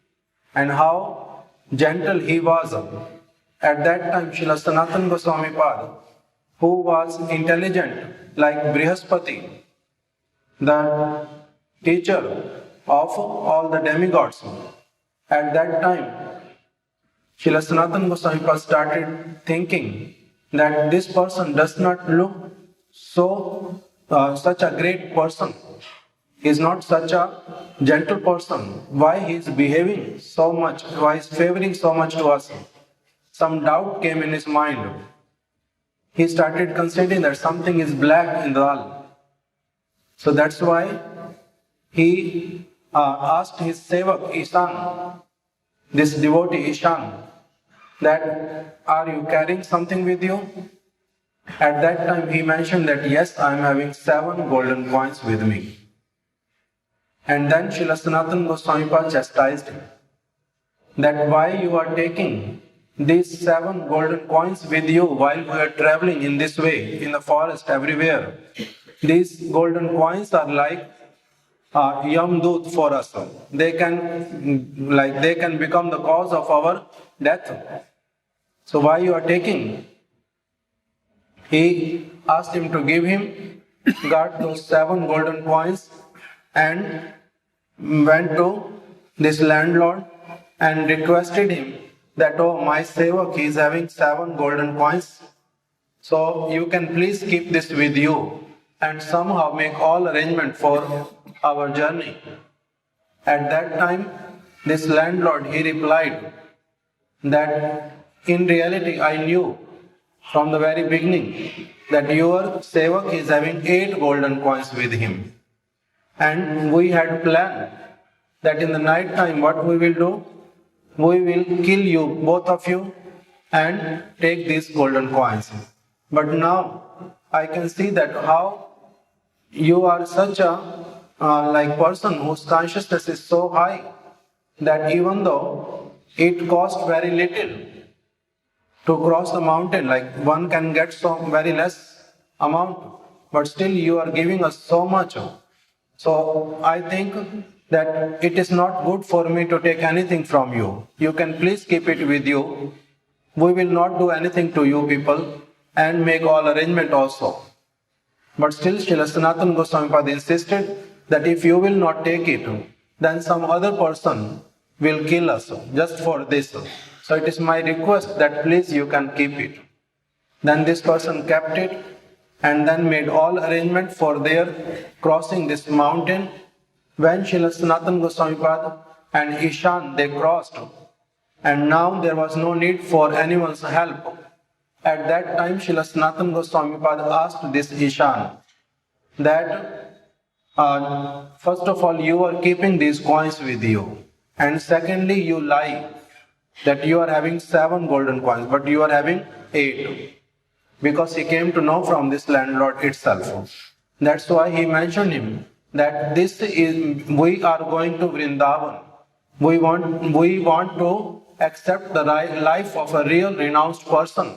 B: and how gentle he was, at that time Srila Sanatana Gosvami, who was intelligent like Brihaspati, the teacher of all the demigods, at that time Srila Sanatana Gosvami started thinking that this person does not look such a great person. He is not such a gentle person. Why he is behaving so much? Why he is favoring so much to us? Some doubt came in his mind. He started considering that something is black in the all. So that's why he asked his sevak Ishan, this devotee Ishan, that are you carrying something with you? At that time he mentioned that yes, I am having 7 golden coins with me. And then Srila Sanatana Goswami chastised him that why you are taking these 7 golden coins with you while we are traveling in this way, in the forest, everywhere. These golden coins are like Yamdut for us. They can become the cause of our death. So why you are taking? He asked him to give him, got those 7 golden coins and went to this landlord and requested him that, oh, my sevak is having 7 golden coins, so you can please keep this with you and somehow make all arrangement for our journey. At that time, this landlord, he replied that in reality I knew from the very beginning that your sevak is having 8 golden coins with him. And we had planned that in the night time what we will do? We will kill you, both of you, and take these golden coins. But now I can see that how you are such a person whose consciousness is so high that even though it costs very little to cross the mountain, like one can get so very less amount, but still you are giving us so much. So I think that it is not good for me to take anything from you. You can please keep it with you. We will not do anything to you people and make all arrangement also. But still Srila Sanatana Goswami insisted that if you will not take it, then some other person will kill us just for this. So it is my request that please you can keep it. Then this person kept it and then made all arrangement for their crossing this mountain. When Srila Sanatana Goswami and Ishan, they crossed, and now there was no need for anyone's help. At that time Srila Sanatana Goswami asked this Ishan that first of all you are keeping these coins with you, and secondly you lie that you are having 7 golden coins but you are having 8, because he came to know from this landlord itself. That's why he mentioned him that we are going to Vrindavan. We want to accept the life of a real renounced person.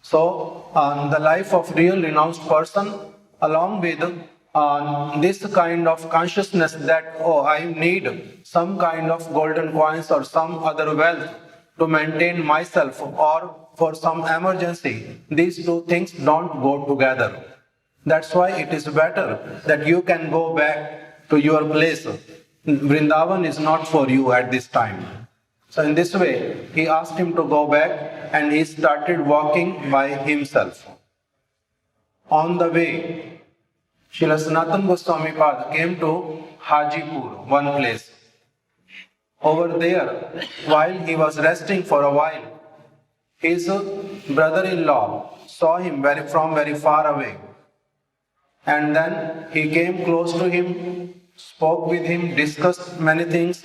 B: So the life of real renounced person, along with this kind of consciousness that, oh, I need some kind of golden coins or some other wealth to maintain myself or for some emergency, these two things don't go together. That's why it is better that you can go back to your place. Vrindavan is not for you at this time. So in this way, he asked him to go back and he started walking by himself. On the way, Srila Sanatana Gosvami Pad came to Hajipur, one place. Over there, while he was resting for a while, his brother-in-law saw him from very far away. And then he came close to him, spoke with him, discussed many things,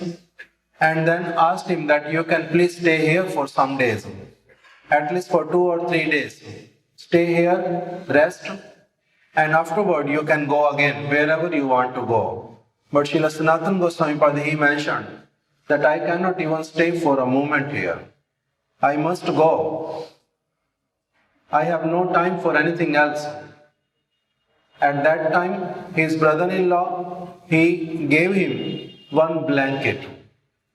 B: and then asked him that you can please stay here for some days, at least for 2 or 3 days. Stay here, rest, and afterward you can go again wherever you want to go. But Srila Sanatana Gosvami Pad, he mentioned that I cannot even stay for a moment here. I must go. I have no time for anything else. At that time, his brother-in-law, he gave him one blanket,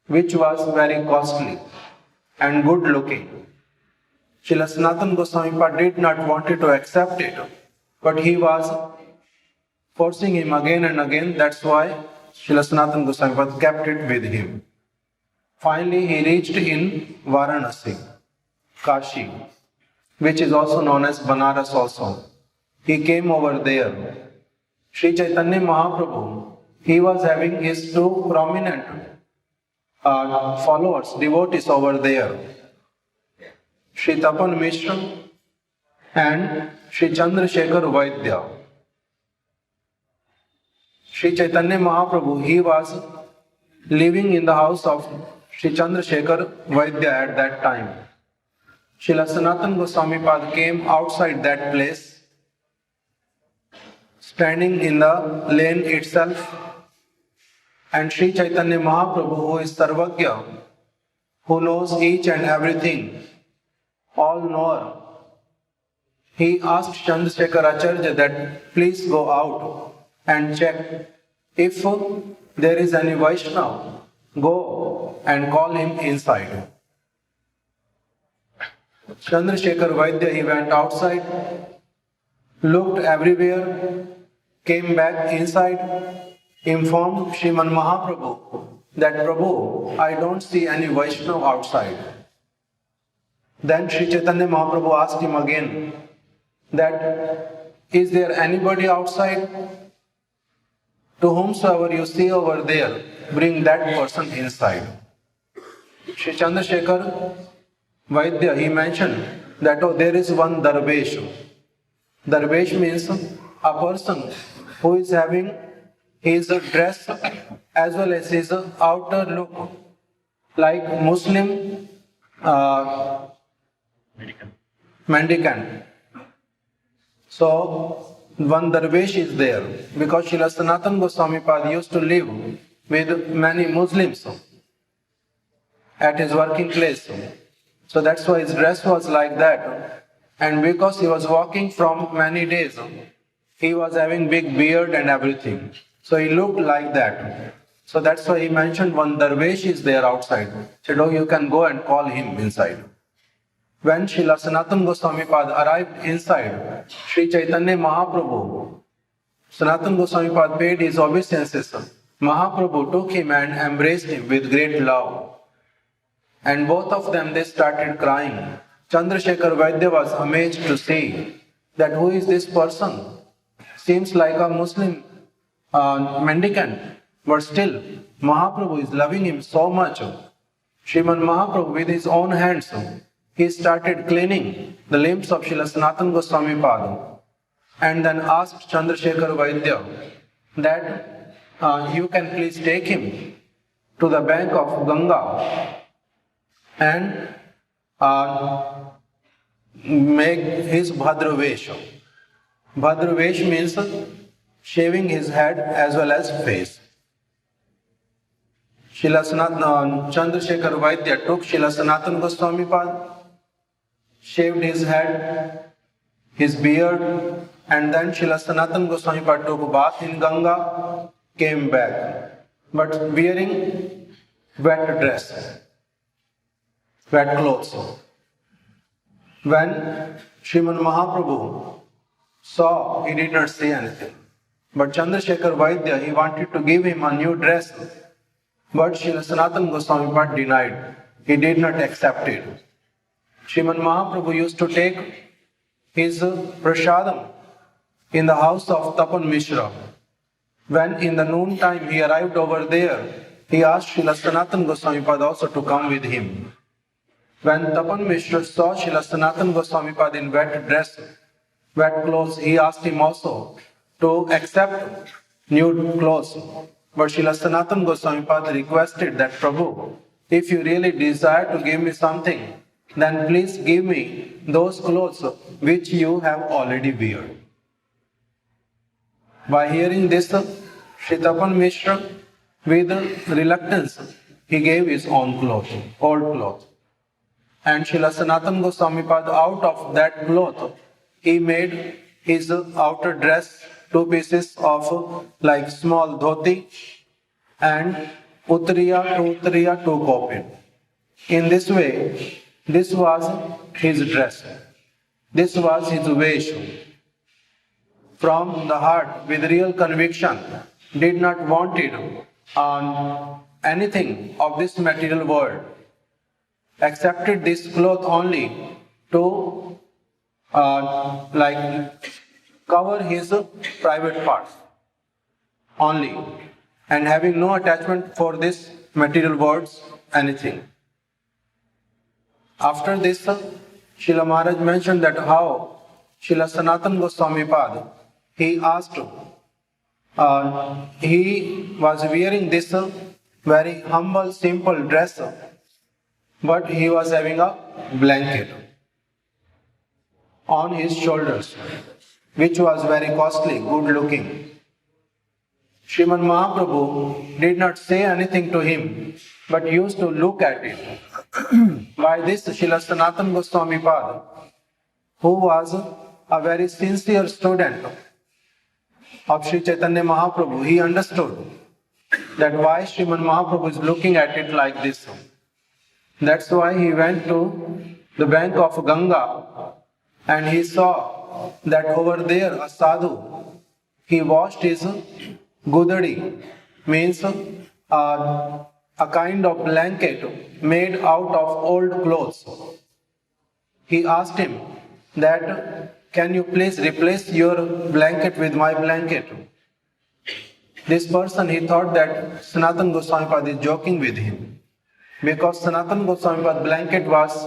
B: which was very costly and good looking. Srila Sanatana Gosvami Pad did not want to accept it, but he was forcing him again and again. That's why Srila Sanatana Gosvami Pad kept it with him. Finally, he reached in Varanasi, Kashi, which is also known as Banaras also. He came over there. Sri Chaitanya Mahaprabhu, he was having his 2 prominent followers, devotees over there. Sri Tapan Mishra and Sri Chandrasekhar Vaidya. Sri Chaitanya Mahaprabhu, he was living in the house of Sri Chandrasekhar Vaidya at that time. Srila Sanatana Gosvami Pad came outside that place, standing in the lane itself, and Sri Chaitanya Mahaprabhu, who is Sarvagya, who knows each and everything, all knower, he asked Chandrasekhar Acharya that please go out and check if there is any Vaishnava, go and call him inside. Chandrasekhar Vaidya, he went outside, looked everywhere, came back inside, informed Sriman Mahaprabhu that Prabhu, I don't see any Vaishnava outside. Then Sri Chaitanya Mahaprabhu asked him again that is there anybody outside? To whomsoever you see over there, bring that person inside. Sri Chandrasekhar Vaidya, he mentioned that there is one Darvesh. Darvesh means a person who is having his dress as well as his outer look like Muslim mendicant. So one Darvesh is there because Srila Sanatana Gosvami Pad used to live with many Muslims at his working place. So that's why his dress was like that. And because he was walking from many days, he was having big beard and everything. So he looked like that. So that's why he mentioned one Darvesh is there outside. He said, oh, you can go and call him inside. When Srila Sanatana Gosvami Pad arrived inside, Sri Chaitanya Mahaprabhu, Sanatana Gosvami Pad paid his obeisances. Mahaprabhu took him and embraced him with great love. And both of them, they started crying. Chandrasekhar Vaidya was amazed to see that who is this person? Seems like a Muslim mendicant, but still Mahaprabhu is loving him so much. Sriman Mahaprabhu with his own hands, he started cleaning the limbs of Srila Sanatana Gosvami Pad and then asked Chandrasekhar Vaidya that you can please take him to the bank of Ganga and make his Bhadravesh. Bhadravesh means shaving his head as well as face. Chandrasekhar Vaidya took Srila Sanatana Gosvami Pad, shaved his head, his beard, and then Srila Sanatana Gosvami Pad took bath in Ganga, came back, but wearing wet dress, wet clothes. When Sriman Mahaprabhu saw, he did not say anything. But Chandrasekhar Vaidya, he wanted to give him a new dress. But Srila Sanatana Gosvami Pad denied he did not accept it. Srimad Mahaprabhu used to take his prasadam in the house of Tapan Mishra. When in the noon time he arrived over there, he asked Srila Sanatana Gosvami also to come with him. When Tapan Mishra saw Srila Sanatana Gosvami in wet dress, wet clothes, he asked him also to accept nude clothes. But Srila Sanatana Gosvami requested that, Prabhu, if you really desire to give me something, then please give me those clothes which you have already worn. By hearing this, Sri Tapan Mishra, with reluctance, he gave his own clothes, old clothes. And Srila Sanatana Goswami out of that cloth, he made his outer dress, 2 pieces of like small dhoti, and uttariya to kopin. In this way, this was his dress. This was his vesh. From the heart, with real conviction, did not want it on anything of this material world. Accepted this cloth only to cover his private parts only, and having no attachment for this material words, anything. After this, Srila Maharaj mentioned that how Srila Sanatana Goswami he asked, he was wearing this very humble, simple dress, but he was having a blanket on his shoulders, which was very costly, good looking. Srimad Mahaprabhu did not say anything to him, but used to look at it. By this, Srila Sanatana Goswami who was a very sincere student of Sri Chaitanya Mahaprabhu, he understood that why Srimad Mahaprabhu is looking at it like this. That's why he went to the bank of Ganga and he saw that over there a sadhu, he washed his gudadi, means a kind of blanket made out of old clothes. He asked him that, can you please replace your blanket with my blanket? This person, he thought that Sanatana Goswami is joking with him, because Sanatana Goswami blanket was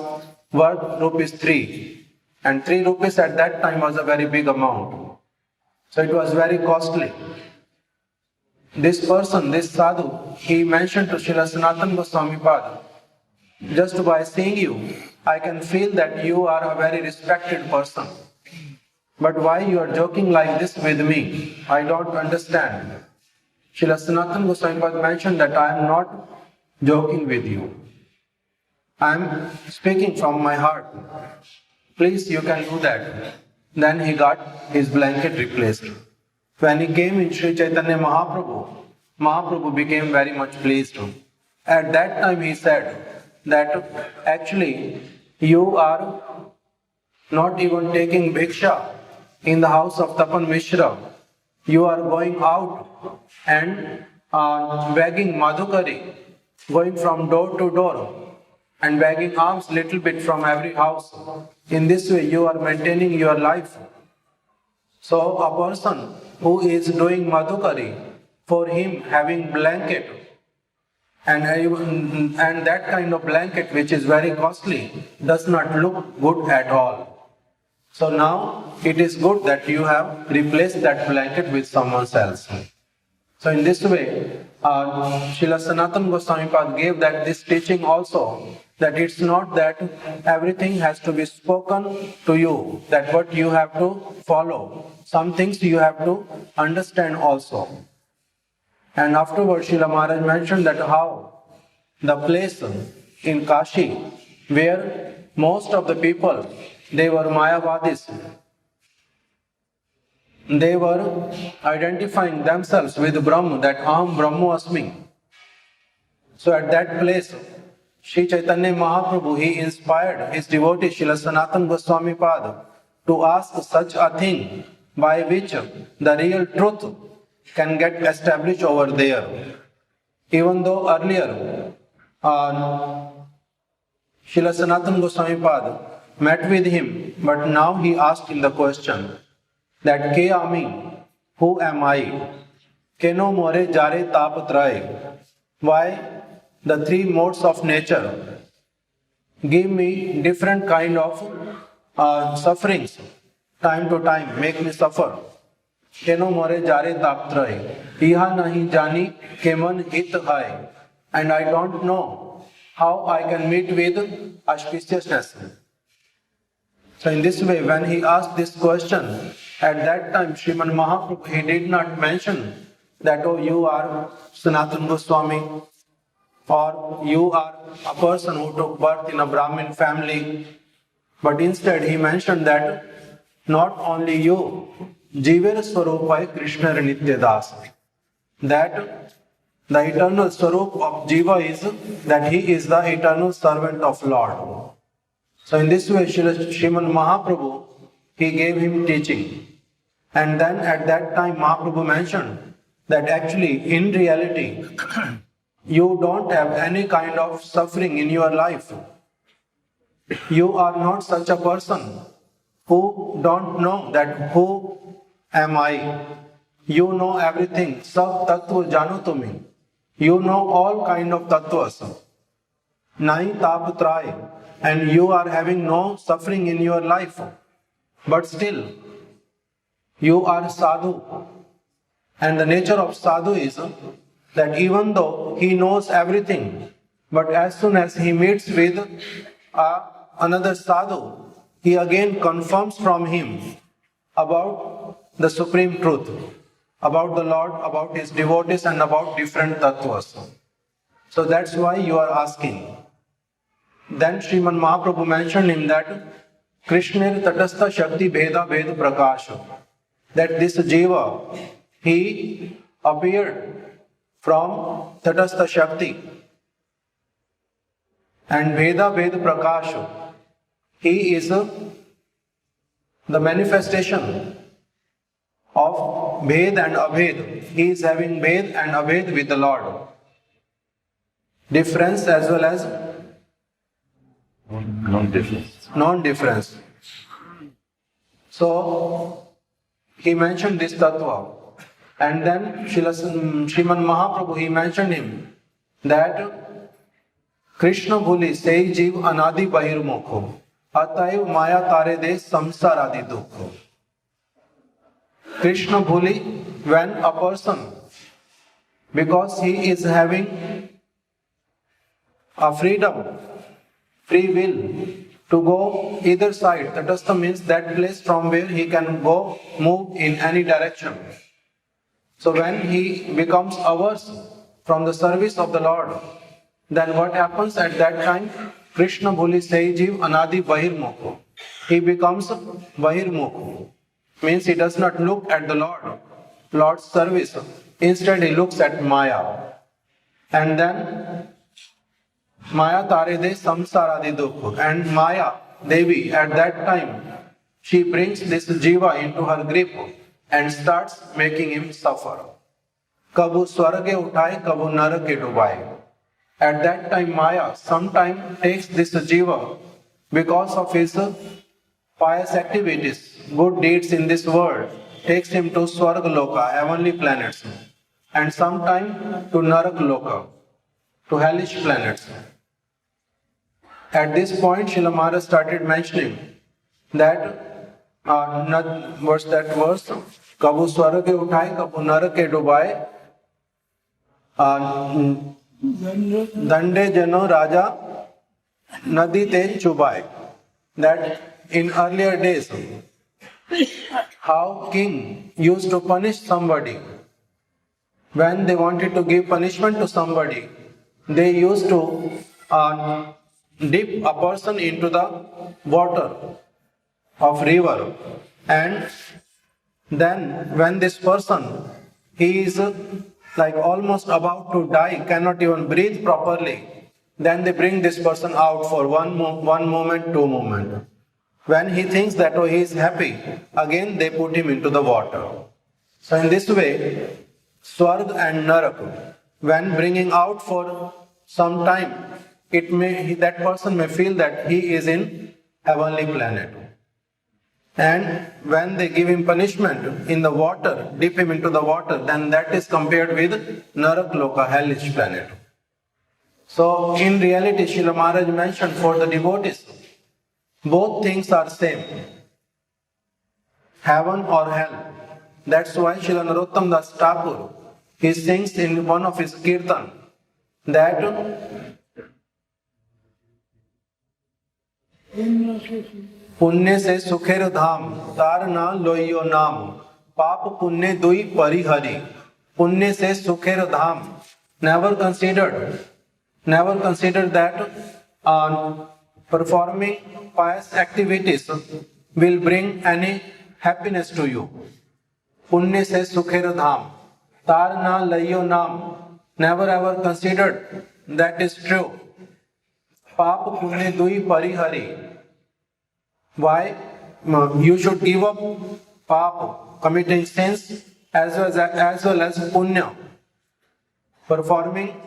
B: worth rupees 3, and 3 rupees at that time was a very big amount. So it was very costly. This person, this sadhu, he mentioned to Srila Sanatana Goswami just by seeing you, I can feel that you are a very respected person. But why you are joking like this with me? I don't understand. Srila Sanatana Goswami mentioned that I am not joking with you. I am speaking from my heart. Please, you can do that. Then he got his blanket replaced. When he came in Sri Chaitanya Mahaprabhu, Mahaprabhu became very much pleased. At that time he said that actually you are not even taking bhiksha in the house of Tapan Mishra. You are going out and begging madhukari, going from door to door and begging alms little bit from every house. In this way you are maintaining your life. So a person who is doing madhukari, for him having blanket and that kind of blanket which is very costly does not look good at all. So now it is good that you have replaced that blanket with someone else. So in this way, Srila Sanatana Goswami gave that this teaching also, that it's not that everything has to be spoken to you, that what you have to follow. Some things you have to understand also. And afterwards, Srila Maharaj mentioned that how the place in Kashi, where most of the people, they were Mayavadis, they were identifying themselves with Brahma, that Aham Brahmasmi. So at that place, Sri Chaitanya Mahaprabhu, he inspired his devotee Srila Sanatana Goswami to ask such a thing by which the real truth can get established over there. Even though earlier Srila Sanatana Gosvami Pad met with him, but now he asked him the question that Ke Ami, who am I? Keno more jare tap trai. Why the three modes of nature give me different kind of sufferings time to time, make me suffer. Keno more jare tap trai. Iha nahi jani keman hit hai. And I don't know how I can meet with auspiciousness. So in this way, when he asked this question, at that time Sriman Mahaprabhu, he did not mention that, oh, you are Sanatana Gosvami, or you are a person who took birth in a Brahmin family. But instead he mentioned that not only you, Jiver Swarupai Krishna Nitya Das, that the eternal Swarup of Jiva is that he is the eternal servant of Lord. So in this way, Sriman Mahaprabhu, he gave him teaching. And then at that time Mahaprabhu mentioned that actually in reality, you don't have any kind of suffering in your life. You are not such a person who don't know that who am I. You know everything. Sab tattva jano tumi. You know all kind of tattvas. Nai tap trai. And you are having no suffering in your life. But still, you are sadhu. And the nature of sadhu is that even though he knows everything, but as soon as he meets with another sadhu, he again confirms from him about the supreme truth, about the Lord, about his devotees, and about different tattvas. So that's why you are asking. Then Sriman Mahaprabhu mentioned him that Krishnir tatastha shakti bheda bhed prakasha. That this jiva, he appeared from tatastha shakti. And bheda bhed prakasha, he is the manifestation of bhed and abhed. He is having bhed and abhed with the Lord. Difference as well as
C: non-difference.
B: Non-difference. So he mentioned this tattva. And then Sriman Mahaprabhu, he mentioned him that Krishna bhuli sei jeev anadi bahirmukho ataiv maya tare de samsar adi dukho. Krishna bhuli, when a person, because he is having a freedom, free will to go either side. Tatastha means that place from where he can go, move in any direction. So when he becomes averse from the service of the Lord, then what happens at that time? Krishna bhuli sei jeev anadi bahirmukho. He becomes bahirmukho. Means he does not look at the Lord's service. Instead he looks at Maya. And then Maya tare de samsaradi dukha. And Maya, Devi, at that time, she brings this jiva into her grip and starts making him suffer. Kabhu swarge uthai, kabhu narake dubai. At that time, Maya sometimes takes this jiva because of his pious activities, good deeds in this world, takes him to Swarga Loka, heavenly planets, and sometimes to Narak Loka, to hellish planets. At this point, Śrīla Mahārāja started mentioning that verse, Kabhu Swarge uthai, kabhu narake dubai, Dande jano raja nadi te chubai. That in earlier days, how king used to punish somebody. When they wanted to give punishment to somebody, they used to dip a person into the water of river, and then when this person, he is like almost about to die, cannot even breathe properly, then they bring this person out for one moment, 2 moments. When he thinks that he is happy, again they put him into the water. So in this way, Swarg and Narak, when bringing out for some time, that person may feel that he is in heavenly planet. And when they give him punishment in the water, dip him into the water, then that is compared with Narak Loka, hellish planet. So in reality, Srila Maharaj mentioned for the devotees, both things are same, heaven or hell. That's why Srila Narottam Das Thakur, he sings in one of his kirtan that पुण्य से सुखेर धाम तार ना लोइयो नाम पाप पुण्य दुई परिहरि पुण्य से सुखेर धाम. Never considered that performing pious activities will bring any happiness to you. पुण्य से सुखेर धाम तार ना लइयो नाम. Never ever considered that is true. पाप पुण्य दुई परिहरि. Why? You should give up papa, committing sins, as well as punya, performing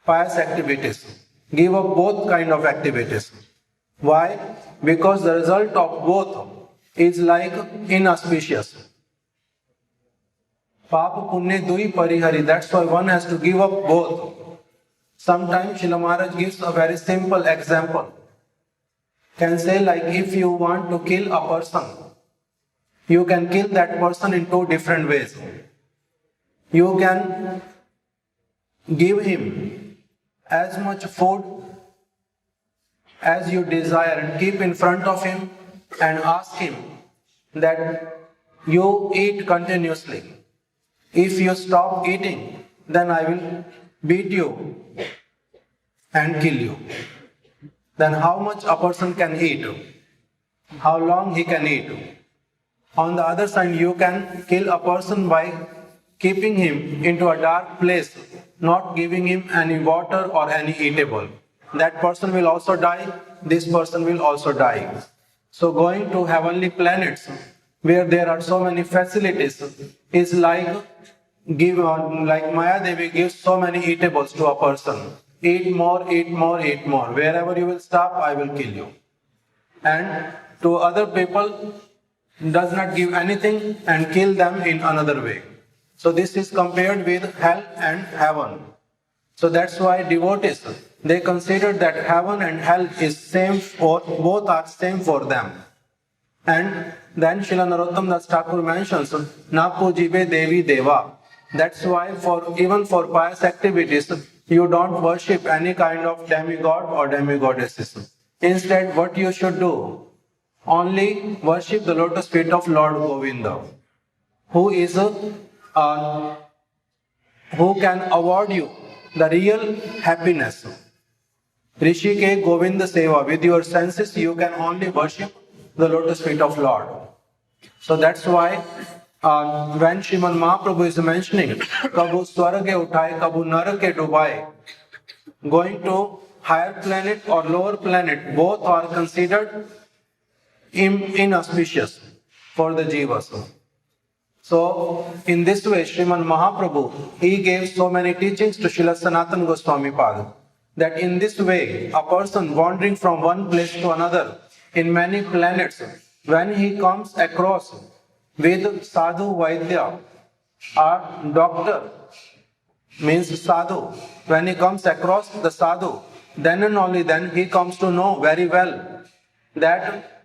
B: pious activities. Give up both kind of activities. Why? Because the result of both is like inauspicious. Papa punya dui parihari. That's why one has to give up both. Sometimes Srila Maharaj gives a very simple example. Can say like if you want to kill a person, you can kill that person in two different ways. You can give him as much food as you desire and keep in front of him and ask him that you eat continuously. If you stop eating, then I will beat you and kill you. Then how much a person can eat? How long he can eat? On the other side, you can kill a person by keeping him into a dark place, not giving him any water or any eatable. That person will also die, this person will also die. So going to heavenly planets where there are so many facilities is like Maya Devi gives so many eatables to a person. Eat more, eat more, eat more. Wherever you will stop, I will kill you. And to other people, does not give anything and kill them in another way. So this is compared with hell and heaven. So that's why devotees, they consider that heaven and hell is same for, both are same for them. And then Srila Narottam Das Thakur mentions, Na pujibe Devi Deva. That's why even for pious activities, you don't worship any kind of demigod or demigoddesses. Instead, what you should do, only worship the lotus feet of Lord Govinda, who can award you the real happiness. Rishike Govinda Seva, with your senses you can only worship the lotus feet of Lord. So that's why when Srimad Mahaprabhu is mentioning, Kabhu Swarge Uthai, Kabhu Narake Dubai, going to higher planet or lower planet, both are considered inauspicious for the jivas. So, in this way, Srimad Mahaprabhu, he gave so many teachings to Srila Sanatana Gosvami Pada, that in this way, a person wandering from one place to another in many planets, when he comes across with Sadhu Vaidya, or doctor, means Sadhu, when he comes across the Sadhu, then and only then he comes to know very well that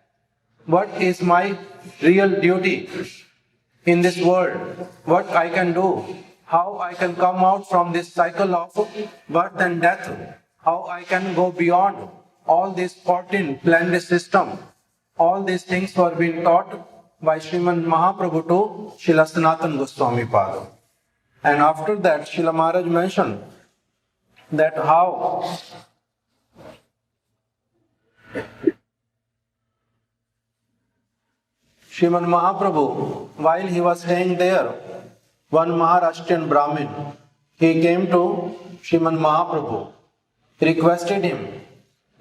B: what is my real duty in this world, what I can do, how I can come out from this cycle of birth and death, how I can go beyond all this 14 planetary system. All these things were being taught by Srimad Mahaprabhu to Srila Sanatana Gosvami Pada. And after that, Srila Maharaj mentioned that how Srimad Mahaprabhu, while he was staying there, one Maharashtrian Brahmin, he came to Srimad Mahaprabhu, requested him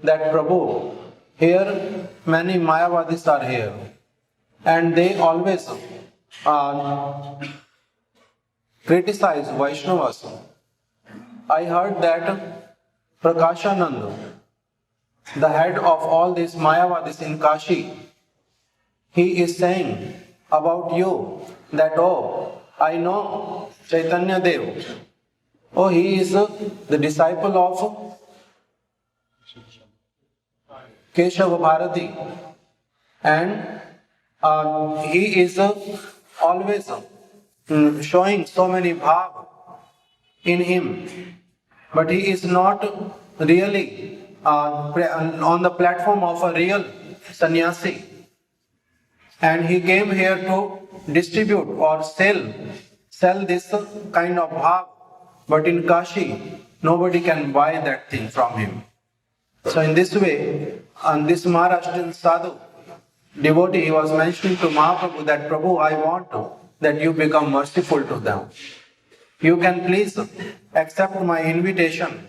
B: that Prabhu, here many Mayavadis are here, and they always criticize Vaishnavas. I heard that Prakashananda, the head of all these Mayavadis in Kashi, he is saying about you that, oh, I know Chaitanya Dev. Oh, he is the disciple of Keshava Bhārati. And he is always showing so many bhav in him. But he is not really on the platform of a real sannyasi. And he came here to distribute or sell this kind of bhav. But in Kashi, nobody can buy that thing from him. So in this way, on this Maharashtrian sadhu, devotee, he was mentioning to Mahaprabhu that, Prabhu, I want that you become merciful to them. You can please accept my invitation.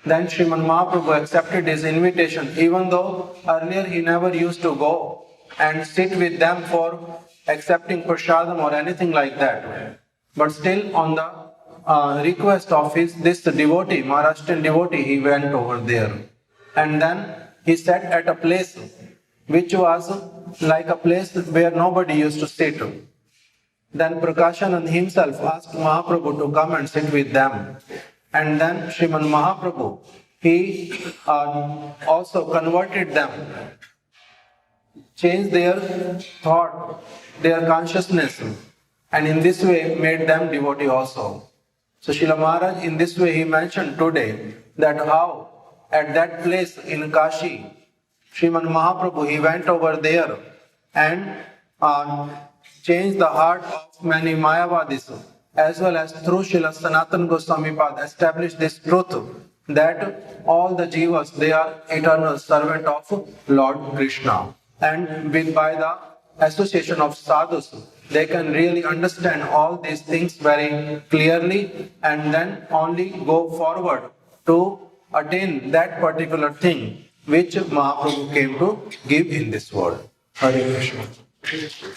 B: Then Sriman Mahaprabhu accepted his invitation, even though earlier he never used to go and sit with them for accepting prasadam or anything like that. But still on the request of this devotee, Maharashtrian devotee, he went over there. And then he sat at a place which was like a place where nobody used to sit. Then Prakashanand himself asked Mahaprabhu to come and sit with them. And then Sriman Mahaprabhu, he also converted them, changed their thought, their consciousness, and in this way made them devotee also. So Srila Maharaj, in this way he mentioned today that how at that place in Kashi, Sriman Mahaprabhu, he went over there and changed the heart of many Mayavadis, as well as through Srila Sanatana Gosvami established this truth that all the jivas, they are eternal servant of Lord Krishna. And by the association of sadhus, they can really understand all these things very clearly and then only go forward to attain that particular thing which Mahaprabhu came to give in this world. Hare Krishna.